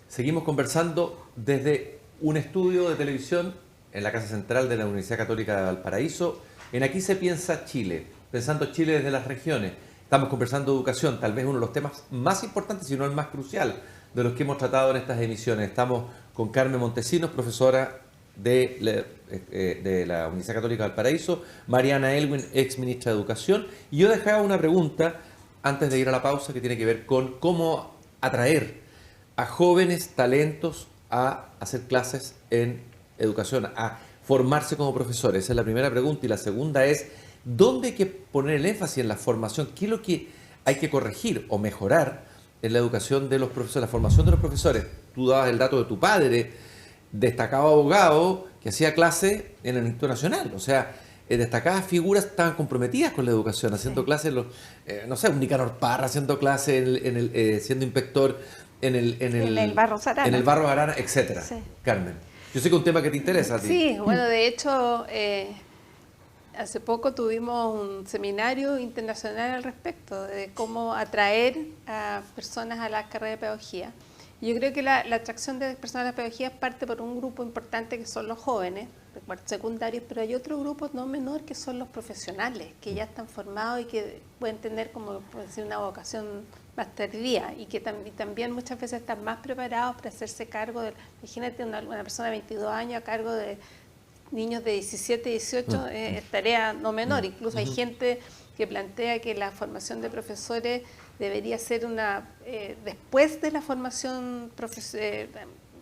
Speaker 1: Seguimos conversando desde un estudio de televisión en la Casa Central de la Universidad Católica de Valparaíso, en Aquí se piensa Chile, pensando Chile desde las regiones. Estamos conversando de educación, tal vez uno de los temas más importantes, si no el más crucial, de los que hemos tratado en estas emisiones. Estamos con Carmen Montesinos, profesora de la Universidad Católica de Valparaíso, Mariana Elwin, ex ministra de Educación, y yo dejaba una pregunta antes de ir a la pausa que tiene que ver con cómo atraer a jóvenes talentos a hacer clases en educación, a formarse como profesores. Esa es la primera pregunta. Y la segunda es, ¿dónde hay que poner el énfasis en la formación? ¿Qué es lo que hay que corregir o mejorar en la educación de los profesores, la formación de los profesores? Tú dabas el dato de tu padre, destacado abogado, que hacía clase en el Instituto Nacional. O sea, destacadas figuras estaban comprometidas con la educación, haciendo clases, no sé, un Nicanor Parra haciendo clases, siendo inspector en el
Speaker 3: Barros Arana.
Speaker 1: En el Barros Arana, etcétera. Sí. Carmen, yo sé que es un tema que te interesa a ti.
Speaker 2: Sí, bueno, de hecho, hace poco tuvimos un seminario internacional al respecto de cómo atraer a personas a la carrera de pedagogía. Yo creo que la atracción de personas a la pedagogía parte por un grupo importante que son los jóvenes, secundarios, pero hay otro grupo no menor que son los profesionales, que ya están formados y que pueden tener, como por decir, una vocación más tardía y que también muchas veces están más preparados para hacerse cargo de, imagínate una persona de 22 años a cargo de niños de 17, 18, es tarea no menor. Incluso hay gente que plantea que la formación de profesores debería ser después de la formación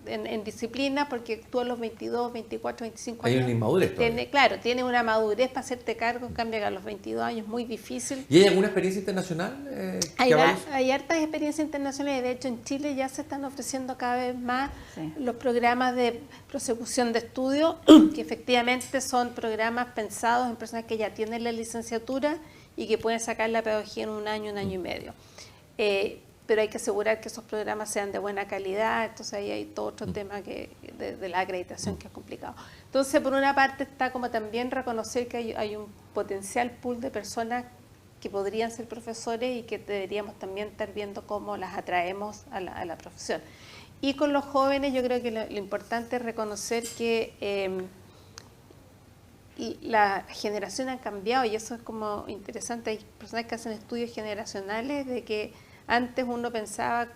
Speaker 2: en disciplina, porque tú a los 22, 24, 25
Speaker 1: Hay
Speaker 2: años...
Speaker 1: una inmadurez todavía.
Speaker 2: Claro, tiene una madurez para hacerte cargo, en cambio que a los 22 años es muy difícil.
Speaker 1: ¿Y hay alguna experiencia internacional?
Speaker 2: Hay hartas experiencias internacionales, de hecho en Chile ya se están ofreciendo cada vez más
Speaker 3: Sí.
Speaker 2: los programas de prosecución de estudio, que efectivamente son programas pensados en personas que ya tienen la licenciatura y que pueden sacar la pedagogía en un año y medio. Pero hay que asegurar que esos programas sean de buena calidad, entonces ahí hay todo otro tema de la acreditación que es complicado. Entonces, por una parte está como también reconocer que hay un potencial pool de personas que podrían ser profesores y que deberíamos también estar viendo cómo las atraemos a la profesión. Y con los jóvenes yo creo que lo importante es reconocer que la generación ha cambiado y eso es como interesante. Hay personas que hacen estudios generacionales de que antes uno pensaba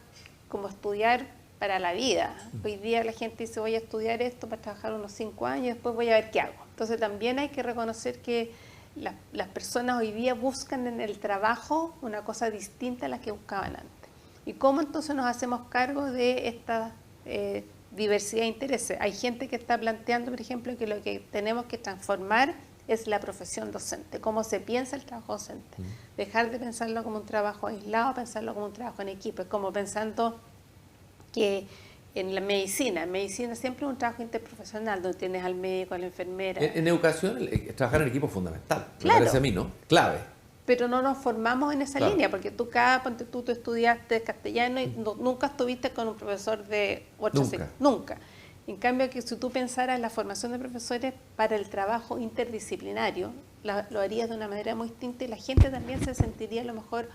Speaker 2: como estudiar para la vida. Hoy día la gente dice voy a estudiar esto para trabajar unos 5 años y después voy a ver qué hago. Entonces también hay que reconocer que las personas hoy día buscan en el trabajo una cosa distinta a la que buscaban antes. ¿Y cómo entonces nos hacemos cargo de esta diversidad de intereses? Hay gente que está planteando, por ejemplo, que lo que tenemos que transformar es la profesión docente, cómo se piensa el trabajo docente. Dejar de pensarlo como un trabajo aislado, pensarlo como un trabajo en equipo. Es como pensando que en medicina siempre es un trabajo interprofesional, donde tienes al médico, a la enfermera.
Speaker 1: En educación, trabajar en equipo es fundamental,
Speaker 2: Claro.
Speaker 1: me parece a mí, ¿no? Clave.
Speaker 2: Pero no nos formamos en esa
Speaker 1: Claro.
Speaker 2: línea, porque tú estudiaste castellano y nunca estuviste con un profesor de 8
Speaker 1: Nunca.
Speaker 2: nunca. En cambio, que si tú pensaras en la formación de profesores para el trabajo interdisciplinario, lo harías de una manera muy distinta y la gente también se sentiría a lo mejor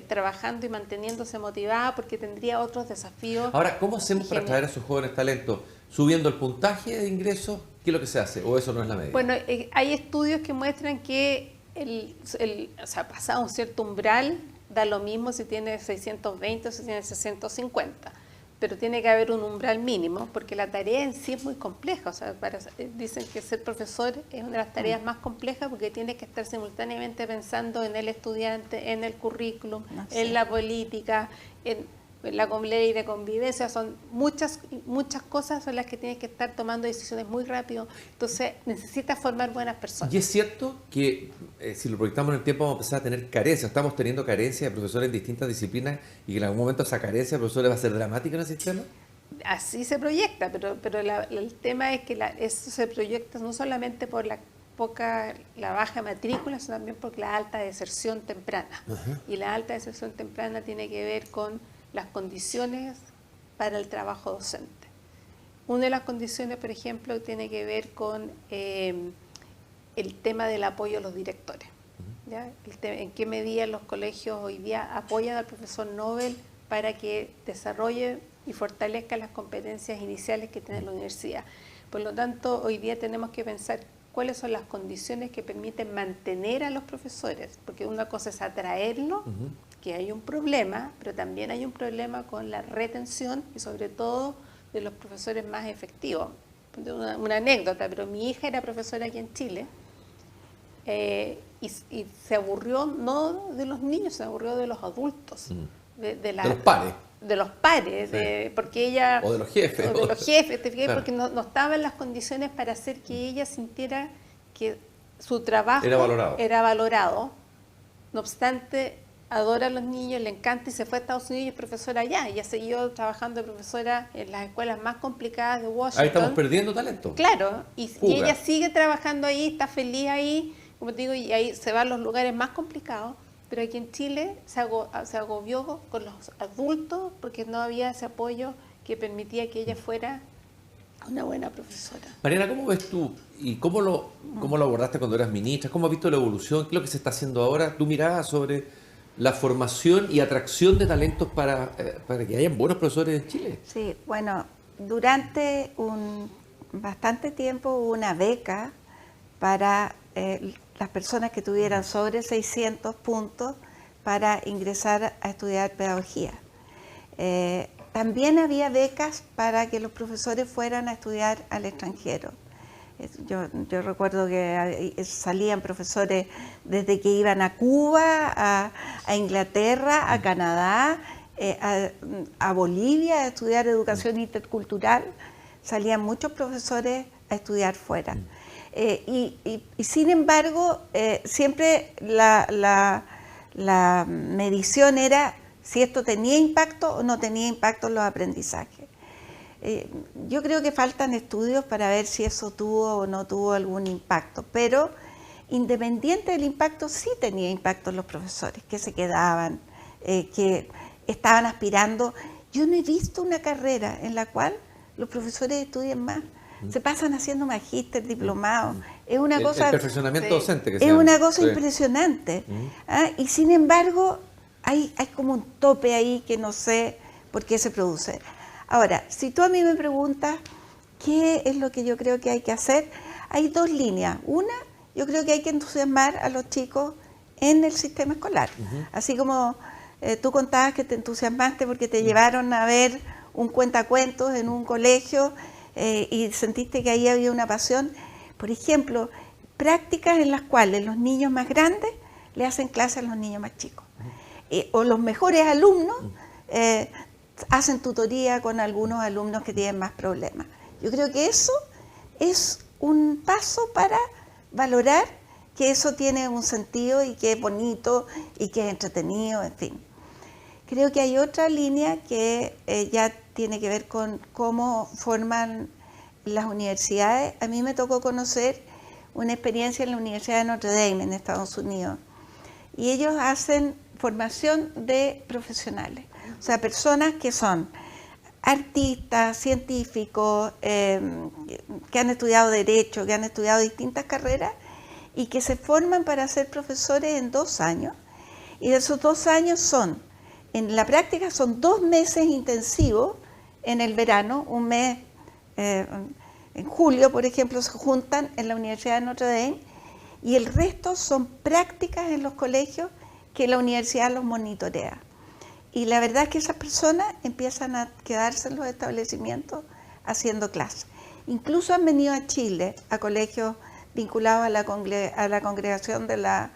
Speaker 2: trabajando y manteniéndose motivada porque tendría otros desafíos.
Speaker 1: Ahora, ¿cómo hacemos para atraer a esos jóvenes talentos? ¿Subiendo el puntaje de ingresos? ¿Qué es lo que se hace? ¿O eso no es la medida?
Speaker 2: Bueno, hay estudios que muestran que pasado un cierto umbral, da lo mismo si tiene 620 o si tiene 650, pero tiene que haber un umbral mínimo, porque la tarea en sí es muy compleja. O sea, dicen que ser profesor es una de las tareas más complejas porque tienes que estar simultáneamente pensando en el estudiante, en el currículum, en la política, en la ley de convivencia. Son muchas cosas son las que tienes que estar tomando decisiones muy rápido. Entonces necesitas formar buenas personas.
Speaker 1: Y es cierto que si lo proyectamos en el tiempo vamos a empezar a tener carencia. Estamos teniendo carencia de profesores en distintas disciplinas y que en algún momento esa carencia de profesores va a ser dramática en el sistema.
Speaker 2: Así se proyecta, pero el tema es que eso se proyecta no solamente por la baja matrícula, sino también por la alta deserción temprana. Y la alta deserción temprana tiene que ver con las condiciones para el trabajo docente. Una de las condiciones, por ejemplo, tiene que ver con el tema del apoyo a los directores. ¿Ya? En qué medida los colegios hoy día apoyan al profesor Nobel para que desarrolle y fortalezca las competencias iniciales que tiene la universidad. Por lo tanto, hoy día tenemos que pensar cuáles son las condiciones que permiten mantener a los profesores, porque una cosa es atraerlo, que hay un problema, pero también hay un problema con la retención y sobre todo de los profesores más efectivos. Una anécdota, pero mi hija era profesora aquí en Chile y se aburrió no de los niños, se aburrió de los adultos. De los pares. De los pares, sí. Porque ella...
Speaker 1: O de los jefes.
Speaker 2: O de los jefes,
Speaker 1: claro.
Speaker 2: Porque no estaba en las condiciones para hacer que ella sintiera que su trabajo era valorado. No obstante, adora a los niños, le encanta y se fue a Estados Unidos y es profesora allá. Ella siguió trabajando de profesora en las escuelas más complicadas de Washington.
Speaker 1: Ahí estamos perdiendo talento.
Speaker 2: Claro, y ella sigue trabajando ahí, está feliz ahí, como te digo, y ahí se va a los lugares más complicados. Pero aquí en Chile se agobió con los adultos porque no había ese apoyo que permitía que ella fuera una buena profesora.
Speaker 1: Mariana, ¿cómo ves tú y cómo lo abordaste cuando eras ministra? ¿Cómo has visto la evolución? ¿Qué es lo que se está haciendo ahora? ¿Tu mirada sobre la formación y atracción de talentos para que hayan buenos profesores en Chile?
Speaker 3: Sí, bueno, durante bastante tiempo hubo una beca para las personas que tuvieran sobre 600 puntos para ingresar a estudiar pedagogía. También había becas para que los profesores fueran a estudiar al extranjero. Yo recuerdo que salían profesores desde que iban a Cuba, a Inglaterra, a Canadá, a Bolivia a estudiar educación intercultural, salían muchos profesores a estudiar fuera. Y sin embargo, siempre la medición era si esto tenía impacto o no tenía impacto en los aprendizajes. Yo creo que faltan estudios para ver si eso tuvo o no tuvo algún impacto, pero independiente del impacto, sí tenía impacto en los profesores, que se quedaban, que estaban aspirando. Yo no he visto una carrera en la cual los profesores estudien más. Se pasan haciendo magíster, diplomados. Es una cosa,
Speaker 1: el perfeccionamiento docente. Que
Speaker 3: es una cosa impresionante. Y sin embargo, hay como un tope ahí que no sé por qué se produce. Ahora, si tú a mí me preguntas qué es lo que yo creo que hay que hacer, hay dos líneas. Una, yo creo que hay que entusiasmar a los chicos en el sistema escolar. Así como tú contabas que te entusiasmaste porque te llevaron a ver un cuentacuentos en un colegio y sentiste que ahí había una pasión. Por ejemplo, prácticas en las cuales los niños más grandes le hacen clase a los niños más chicos. O los mejores alumnos hacen tutoría con algunos alumnos que tienen más problemas. Yo creo que eso es un paso para valorar que eso tiene un sentido y que es bonito y que es entretenido, en fin. Creo que hay otra línea que ya tiene que ver con cómo forman las universidades. A mí me tocó conocer una experiencia en la Universidad de Notre Dame en Estados Unidos y ellos hacen formación de profesionales, o sea, personas que son artistas, científicos, que han estudiado Derecho, que han estudiado distintas carreras y que se forman para ser profesores en 2 años. Y de esos 2 años en la práctica son 2 meses intensivos en el verano, un mes, en julio, por ejemplo, se juntan en la Universidad de Notre Dame y el resto son prácticas en los colegios que la universidad los monitorea. Y la verdad es que esas personas empiezan a quedarse en los establecimientos haciendo clases. Incluso han venido a Chile, a colegios vinculados a la congregación de la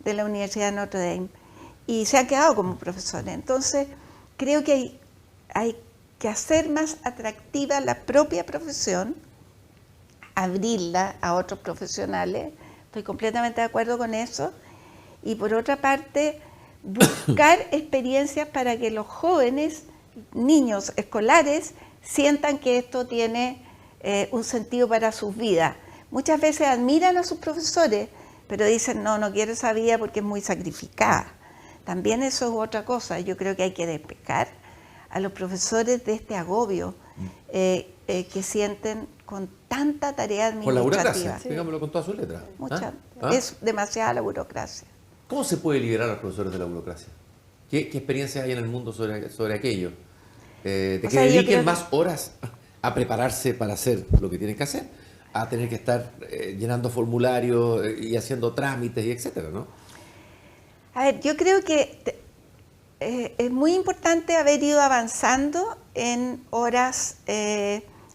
Speaker 3: Universidad de Notre Dame, y se han quedado como profesores. Entonces, creo que hay que hacer más atractiva la propia profesión, abrirla a otros profesionales. Estoy completamente de acuerdo con eso. Y por otra parte, buscar experiencias para que los jóvenes, niños escolares, sientan que esto tiene un sentido para sus vidas. Muchas veces admiran a sus profesores, pero dicen, no quiero esa vida porque es muy sacrificada. También eso es otra cosa. Yo creo que hay que despejar a los profesores de este agobio que sienten con tanta tarea administrativa.
Speaker 1: Con la burocracia, digámoslo con todas sus letras.
Speaker 3: Es demasiada la burocracia.
Speaker 1: ¿Cómo se puede liberar a los profesores de la burocracia? ¿Qué experiencias hay en el mundo sobre aquello? ¿De que dediquen más horas a prepararse para hacer lo que tienen que hacer? A tener que estar llenando formularios y haciendo trámites y etcétera, ¿no?
Speaker 3: A ver, yo creo que es muy importante haber ido avanzando en horas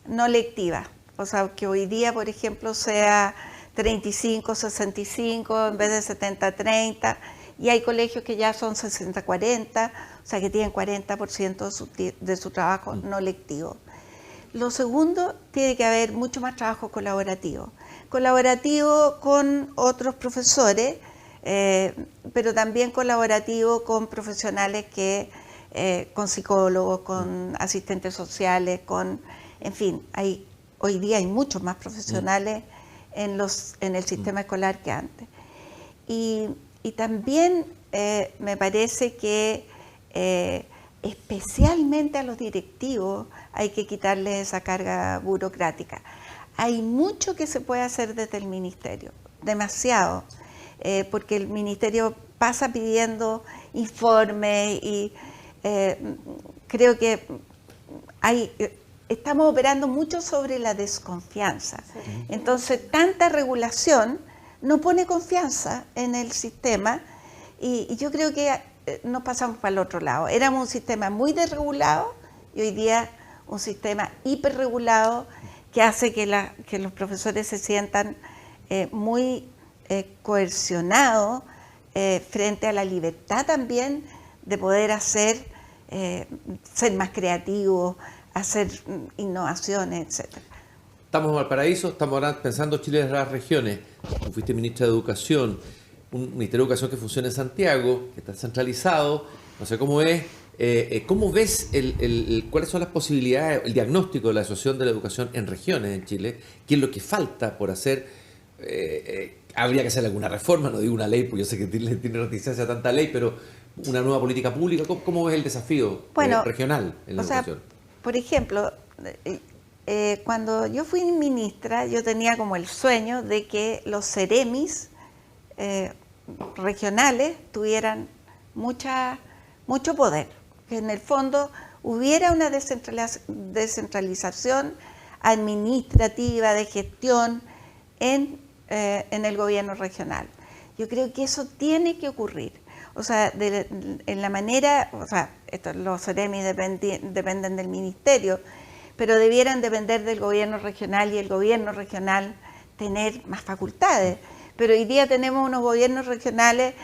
Speaker 3: no lectivas. O sea, que hoy día, por ejemplo, sea 35-65 en vez de 70-30, y hay colegios que ya son 60-40, o sea que tienen 40% de su trabajo no lectivo. Lo segundo, tiene que haber mucho más trabajo colaborativo con otros profesores, pero también colaborativo con profesionales con psicólogos, con asistentes sociales, en fin, hoy día hay muchos más profesionales en el sistema escolar que antes. Y también me parece que especialmente a los directivos hay que quitarles esa carga burocrática. Hay mucho que se puede hacer desde el ministerio, demasiado, porque el ministerio pasa pidiendo informes y creo que estamos operando mucho sobre la desconfianza. Entonces, tanta regulación no pone confianza en el sistema y yo creo que nos pasamos para el otro lado. Éramos un sistema muy desregulado y hoy día un sistema hiperregulado que hace que los profesores se sientan muy coercionados frente a la libertad también de poder hacer ser más creativos, hacer innovaciones, etcétera.
Speaker 1: Estamos en Valparaíso, estamos ahora pensando Chile desde las regiones. Tú fuiste ministra de Educación, un Ministerio de Educación que funciona en Santiago, que está centralizado, no sé cómo es. ¿Cómo ves cuáles son las posibilidades, el diagnóstico de la situación de la educación en regiones en Chile? ¿Qué es lo que falta por hacer? Habría que hacer alguna reforma, no digo una ley, porque yo sé que tiene reticencia a tanta ley, pero una nueva política pública. ¿Cómo ves el desafío regional en la educación?
Speaker 3: Por ejemplo, cuando yo fui ministra, yo tenía como el sueño de que los ceremis regionales tuvieran mucho poder, que en el fondo hubiera una descentralización administrativa, de gestión en el gobierno regional. Yo creo que eso tiene que ocurrir. O sea, en la manera, o sea, los ceremis dependen del ministerio, pero debieran depender del gobierno regional y el gobierno regional tener más facultades. Pero hoy día tenemos unos gobiernos regionales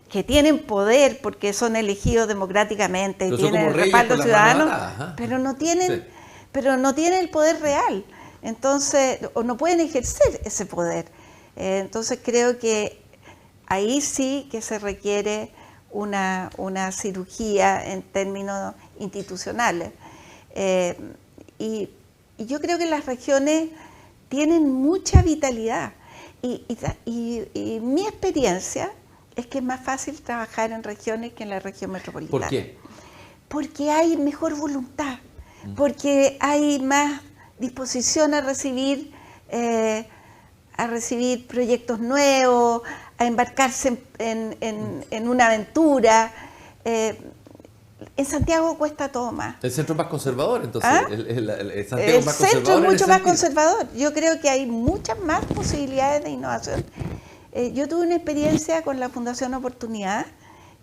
Speaker 3: que tienen poder porque son elegidos democráticamente y tienen el respaldo ciudadano, pero no tienen el poder real. Entonces, o no pueden ejercer ese poder. Entonces creo que ahí sí que se requiere una cirugía en términos institucionales. Y yo creo que las regiones tienen mucha vitalidad y mi experiencia es que es más fácil trabajar en regiones que en la región metropolitana.
Speaker 1: ¿Por qué?
Speaker 3: Porque hay mejor voluntad, porque hay más disposición a recibir proyectos nuevos, a embarcarse en una aventura. En Santiago cuesta todo más.
Speaker 1: El centro es más conservador, entonces.
Speaker 3: Santiago es más centro es mucho más conservador. Yo creo que hay muchas más posibilidades de innovación. Yo tuve una experiencia con la Fundación Oportunidad,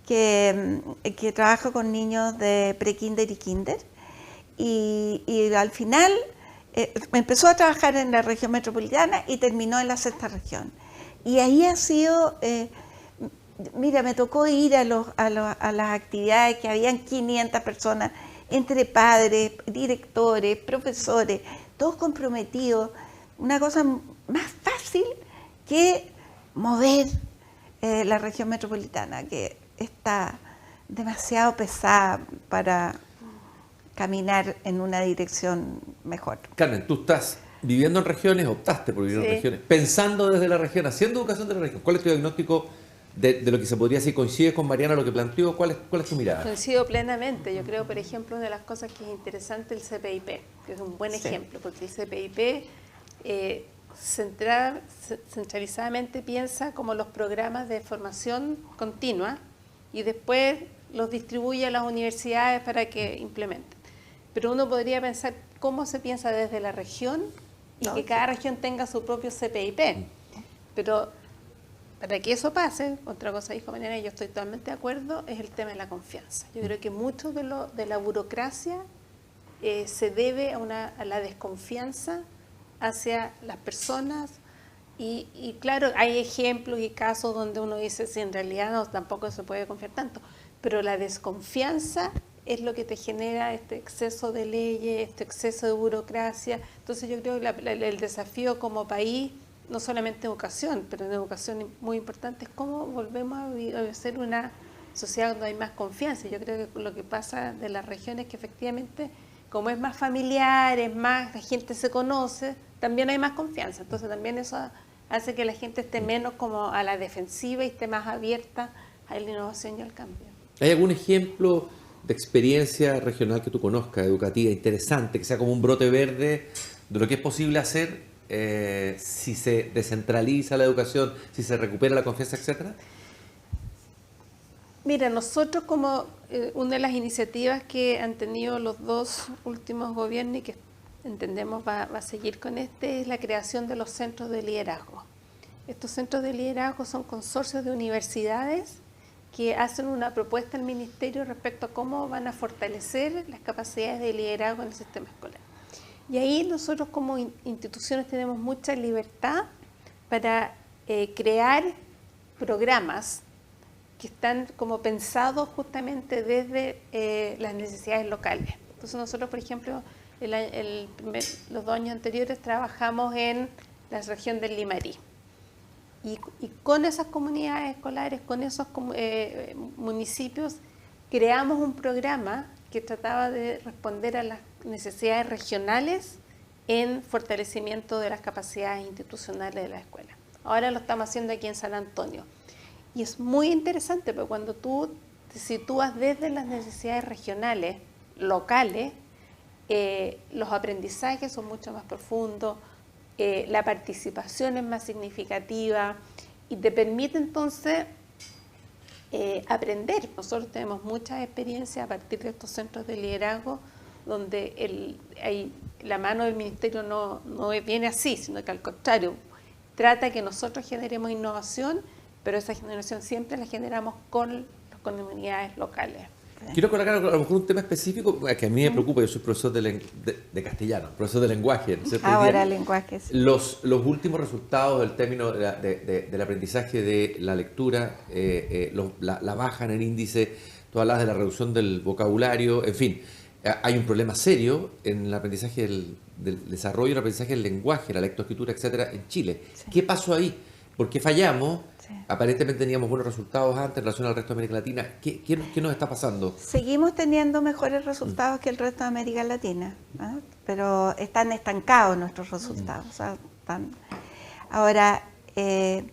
Speaker 3: que trabaja con niños de pre-kinder y kinder, y al final empezó a trabajar en la región metropolitana y terminó en la sexta región. Y ahí ha sido, mira, me tocó ir a las actividades que habían 500 personas, entre padres, directores, profesores, todos comprometidos. Una cosa más fácil que mover la región metropolitana, que está demasiado pesada para caminar en una dirección mejor.
Speaker 1: Carmen, tú estás viviendo en regiones, optaste por vivir en regiones, pensando desde la región, haciendo educación de la región. ¿Cuál es tu diagnóstico de lo que se podría decir? ¿Coincides con Mariana lo que planteó? ¿Cuál es tu mirada?
Speaker 2: Coincido plenamente. Yo creo, por ejemplo, una de las cosas que es interesante el CPIP, que es un buen ejemplo, porque el CPIP centralizadamente piensa como los programas de formación continua y después los distribuye a las universidades para que implementen. Pero uno podría pensar cómo se piensa desde la región y que cada región tenga su propio CPIP. Pero para que eso pase, otra cosa dijo Mariana y yo estoy totalmente de acuerdo, es el tema de la confianza. Yo creo que mucho de la burocracia se debe a la desconfianza hacia las personas y claro, hay ejemplos y casos donde uno dice, si en realidad no, tampoco se puede confiar tanto, pero la desconfianza es lo que te genera este exceso de leyes, este exceso de burocracia. Entonces yo creo que el desafío como país, no solamente educación, pero en educación muy importante, es cómo volvemos a ser una sociedad donde hay más confianza. Yo creo que lo que pasa de las regiones es que efectivamente, como es más familiar, la gente se conoce, también hay más confianza. Entonces también eso hace que la gente esté menos como a la defensiva y esté más abierta a la innovación y al cambio.
Speaker 1: ¿Hay algún ejemplo de experiencia regional que tú conozcas, educativa, interesante, que sea como un brote verde de lo que es posible hacer si se descentraliza la educación, si se recupera la confianza, etcétera?
Speaker 2: Mira, nosotros como una de las iniciativas que han tenido los dos últimos gobiernos y que entendemos va a seguir con es la creación de los centros de liderazgo. Estos centros de liderazgo son consorcios de universidades que hacen una propuesta al ministerio respecto a cómo van a fortalecer las capacidades de liderazgo en el sistema escolar. Y ahí nosotros como instituciones tenemos mucha libertad para crear programas que están como pensados justamente desde las necesidades locales. Entonces nosotros, por ejemplo, los 2 años anteriores trabajamos en la región del Limarí. Y con esas comunidades escolares, con esos municipios, creamos un programa que trataba de responder a las necesidades regionales en fortalecimiento de las capacidades institucionales de la escuela. Ahora lo estamos haciendo aquí en San Antonio. Y es muy interesante, porque cuando tú te sitúas desde las necesidades regionales, locales, los aprendizajes son mucho más profundos, la participación es más significativa y te permite entonces aprender. Nosotros tenemos muchas experiencias a partir de estos centros de liderazgo donde la mano del ministerio no viene así, sino que al contrario, trata que nosotros generemos innovación, pero esa generación siempre la generamos con las comunidades locales.
Speaker 1: Quiero colocar a lo mejor un tema específico que a mí me preocupa. Yo soy profesor de castellano, profesor de lenguaje. ¿Cierto?
Speaker 3: Ahora lenguaje, sí.
Speaker 1: Los últimos resultados del término del aprendizaje de la lectura, la baja en el índice, tú hablas de la reducción del vocabulario, en fin, hay un problema serio en el aprendizaje del desarrollo y el aprendizaje del lenguaje, la lectoescritura, etcétera, en Chile. Sí. ¿Qué pasó ahí? ¿Por qué fallamos? Sí. Aparentemente teníamos buenos resultados antes en relación al resto de América Latina. ¿Qué nos está pasando?
Speaker 3: Seguimos teniendo mejores resultados que el resto de América Latina, ¿no? Pero están estancados nuestros resultados. O sea, Ahora, es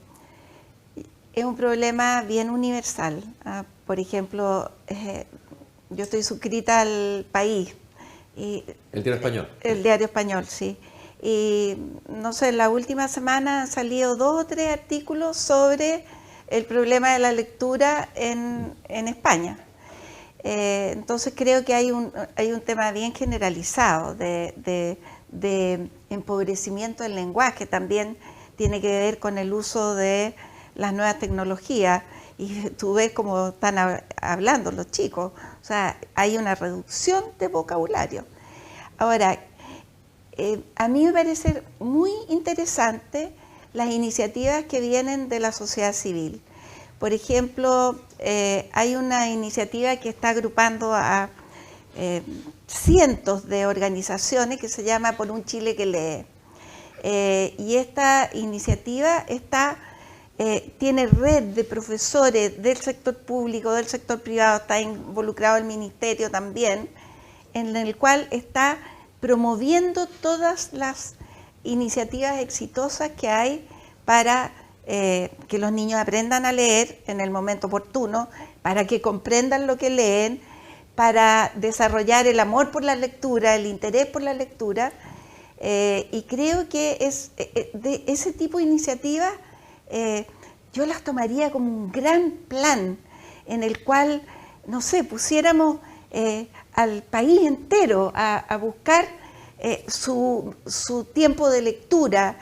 Speaker 3: un problema bien universal. Por ejemplo, yo estoy suscrita al País.
Speaker 1: ¿El Diario Español?
Speaker 3: El Diario Español, sí. Y no sé, la última semana han salido 2 o 3 artículos sobre el problema de la lectura en España. Entonces creo que hay un tema bien generalizado de empobrecimiento del lenguaje. También tiene que ver con el uso de las nuevas tecnologías. Y tú ves cómo están hablando los chicos. O sea, hay una reducción de vocabulario. Ahora, a mí me parece muy interesante las iniciativas que vienen de la sociedad civil. Por ejemplo, hay una iniciativa que está agrupando a cientos de organizaciones que se llama Por un Chile que lee. Y esta iniciativa tiene red de profesores del sector público, del sector privado, está involucrado el ministerio también, en el cual está promoviendo todas las iniciativas exitosas que hay para que los niños aprendan a leer en el momento oportuno, para que comprendan lo que leen, para desarrollar el amor por la lectura, el interés por la lectura, y creo que de ese tipo de iniciativas yo las tomaría como un gran plan en el cual, no sé, pusiéramos al país entero a buscar su tiempo de lectura.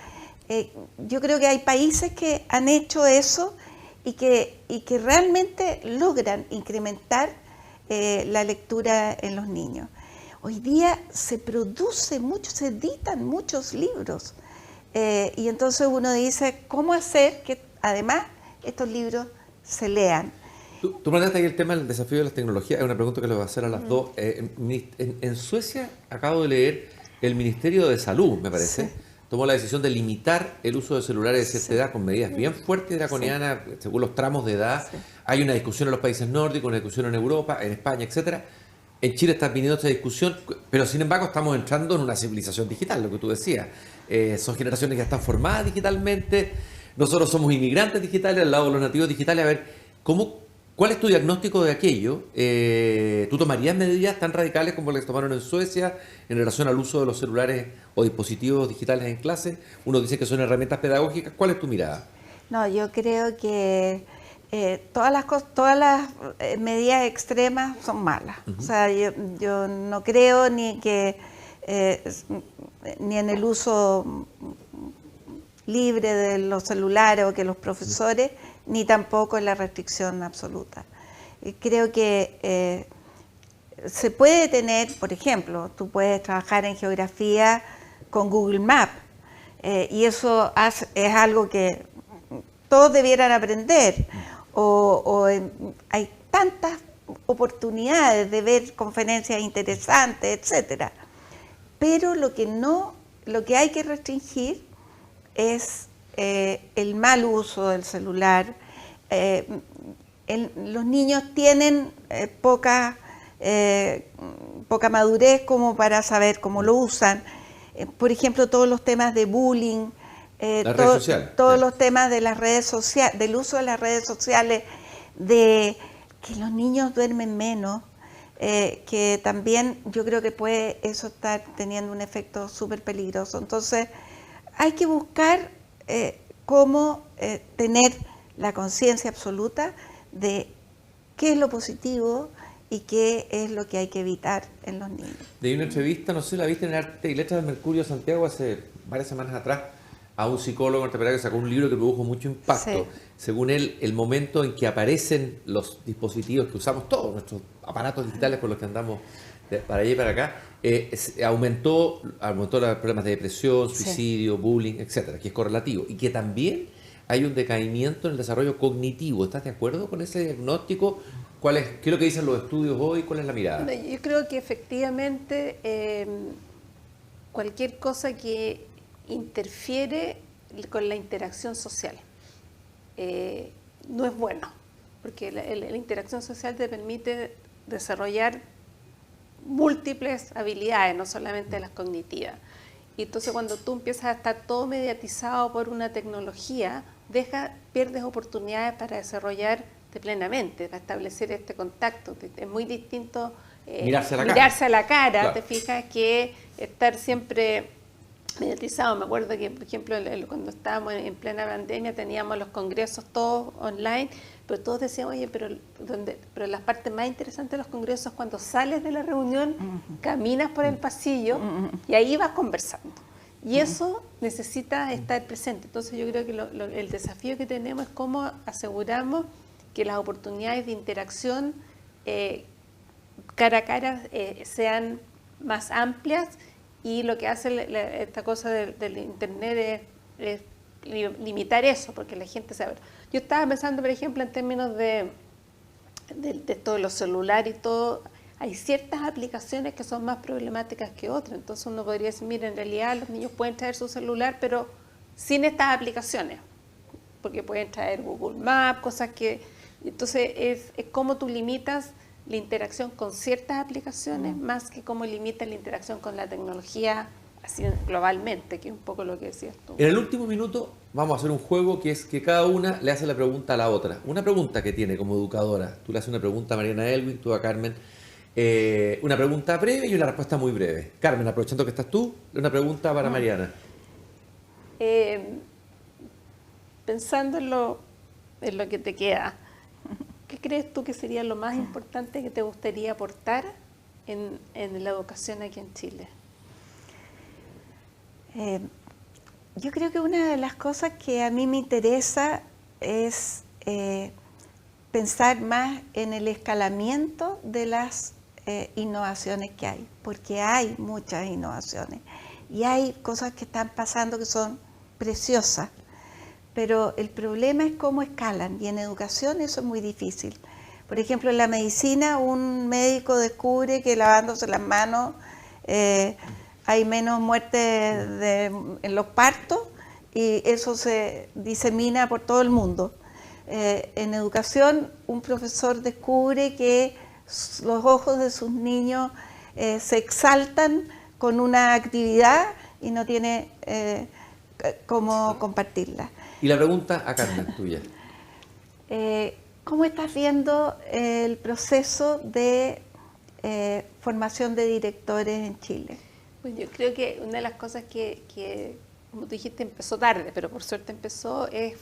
Speaker 3: Yo creo que hay países que han hecho eso y que realmente logran incrementar la lectura en los niños. Hoy día se produce mucho, se editan muchos libros y entonces uno dice, ¿cómo hacer que además estos libros se lean?
Speaker 1: Tú planteaste ahí el tema del desafío de las tecnologías. Es una pregunta que les voy a hacer a las dos. En Suecia, acabo de leer, el Ministerio de Salud, me parece, sí, tomó la decisión de limitar el uso de celulares de cierta edad con medidas bien fuertes y draconianas, sí, según los tramos de edad. Sí. Hay una discusión en los países nórdicos, una discusión en Europa, en España, etcétera. En Chile está viniendo esta discusión, pero sin embargo estamos entrando en una civilización digital, lo que tú decías. Son generaciones que están formadas digitalmente. Nosotros somos inmigrantes digitales al lado de los nativos digitales. A ver, ¿cuál es tu diagnóstico de aquello? ¿Tú tomarías medidas tan radicales como las que tomaron en Suecia en relación al uso de los celulares o dispositivos digitales en clase? Uno dice que son herramientas pedagógicas. ¿Cuál es tu mirada?
Speaker 3: No, yo creo que todas las medidas extremas son malas. O sea, yo no creo ni en el uso libre de los celulares o que los profesores, ni tampoco en la restricción absoluta. Creo que se puede tener, por ejemplo, tú puedes trabajar en geografía con Google Maps y eso es algo que todos debieran aprender. hay tantas oportunidades de ver conferencias interesantes, etcétera. Pero lo que hay que restringir es el mal uso del celular. Los niños tienen poca madurez como para saber cómo lo usan. Por ejemplo, todos los temas de bullying, todos los temas de las redes sociales, del uso de las redes sociales, de que los niños duermen menos, que también yo creo que puede eso estar teniendo un efecto súper peligroso. Entonces, hay que buscar cómo tener la conciencia absoluta de qué es lo positivo y qué es lo que hay que evitar en los niños.
Speaker 1: De una entrevista, no sé si la viste en Arte y Letras del Mercurio de Santiago hace varias semanas atrás, a un psicólogo norteamericano que sacó un libro que produjo mucho impacto. Sí. Según él, el momento en que aparecen los dispositivos que usamos todos, nuestros aparatos digitales con los que andamos para allá y para acá, aumentó los problemas de depresión, suicidio, bullying, etcétera, que es correlativo. Y que también hay un decaimiento en el desarrollo cognitivo. ¿Estás de acuerdo con ese diagnóstico? ¿Qué es lo que dicen los estudios hoy? ¿Cuál es la mirada?
Speaker 2: Yo creo que efectivamente cualquier cosa que interfiere con la interacción social no es bueno, porque la interacción social te permite desarrollar múltiples habilidades, no solamente las cognitivas. Y entonces cuando tú empiezas a estar todo mediatizado por una tecnología, pierdes oportunidades para desarrollarte plenamente, para establecer este contacto. Es muy distinto mirarse a la cara, claro. Te fijas, que estar siempre mediatizado. Me acuerdo que, por ejemplo, cuando estábamos en plena pandemia teníamos los congresos todos online, pero todos decíamos, oye, pero las partes más interesantes de los congresos es cuando sales de la reunión, caminas por el pasillo y ahí vas conversando. Y eso necesita estar presente. Entonces yo creo que el desafío que tenemos es cómo aseguramos que las oportunidades de interacción cara a cara sean más amplias. Y lo que hace esta cosa del Internet es limitar eso, porque la gente sabe. Yo estaba pensando, por ejemplo, en términos de todos los celulares y todo, hay ciertas aplicaciones que son más problemáticas que otras. Entonces uno podría decir, mira, en realidad los niños pueden traer su celular, pero sin estas aplicaciones, porque pueden traer Google Maps, cosas que... Entonces es como tú limitas la interacción con ciertas aplicaciones más que cómo limita la interacción con la tecnología así globalmente, que es un poco lo que decías tú.
Speaker 1: En el último minuto vamos a hacer un juego que es que cada una le hace la pregunta a la otra. Una pregunta que tiene como educadora. Tú le haces una pregunta a Mariana Elwin, tú a Carmen. Una pregunta breve y una respuesta muy breve. Carmen, aprovechando que estás tú, una pregunta para Mariana.
Speaker 2: Pensando en lo que te queda, ¿qué crees tú que sería lo más importante que te gustaría aportar en la educación aquí en Chile?
Speaker 3: Yo creo que una de las cosas que a mí me interesa es pensar más en el escalamiento de las innovaciones que hay, porque hay muchas innovaciones y hay cosas que están pasando que son preciosas. Pero el problema es cómo escalan, y en educación eso es muy difícil. Por ejemplo, en la medicina, un médico descubre que lavándose las manos hay menos muertes en los partos, y eso se disemina por todo el mundo. En educación, un profesor descubre que los ojos de sus niños se exaltan con una actividad y no tiene cómo compartirla.
Speaker 1: Y la pregunta a Carmen, tuya.
Speaker 3: ¿Cómo estás viendo el proceso de formación de directores en Chile?
Speaker 2: Pues yo creo que una de las cosas que, como tú dijiste, empezó tarde, pero por suerte empezó, es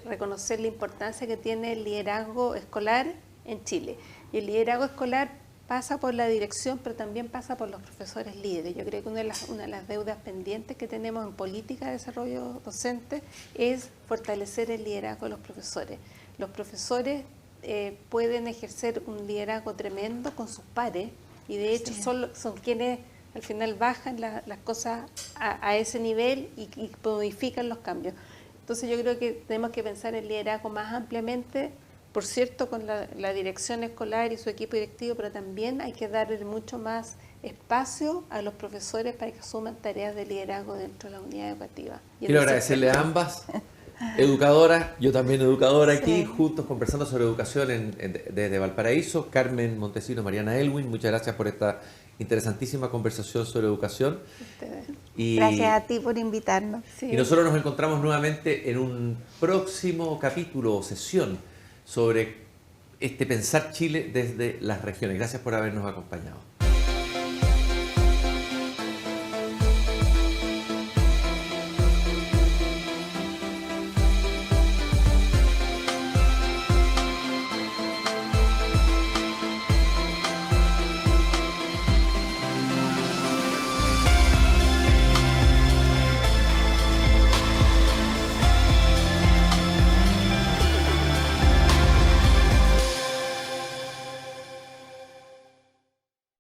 Speaker 2: reconocer la importancia que tiene el liderazgo escolar en Chile. Y el liderazgo escolar pasa por la dirección, pero también pasa por los profesores líderes. Yo creo que una de las deudas pendientes que tenemos en política de desarrollo docente es fortalecer el liderazgo de los profesores. Los profesores pueden ejercer un liderazgo tremendo con sus pares, y de hecho son quienes al final bajan las cosas a ese nivel y modifican los cambios. Entonces yo creo que tenemos que pensar el liderazgo más ampliamente por cierto, con la dirección escolar y su equipo directivo, pero también hay que darle mucho más espacio a los profesores para que asuman tareas de liderazgo dentro de la unidad educativa.
Speaker 1: Quiero agradecerle a ambas educadoras, yo también educadora aquí,
Speaker 2: Sí.
Speaker 1: juntos conversando sobre educación desde Valparaíso. Carmen Montesino, Mariana Elwin, muchas gracias por esta interesantísima conversación sobre educación.
Speaker 2: Ustedes.
Speaker 1: Y,
Speaker 3: Gracias a ti por invitarnos.
Speaker 2: Sí.
Speaker 1: y nosotros nos encontramos nuevamente en un próximo capítulo o sesión sobre este Pensar Chile desde las regiones. Gracias por habernos acompañado.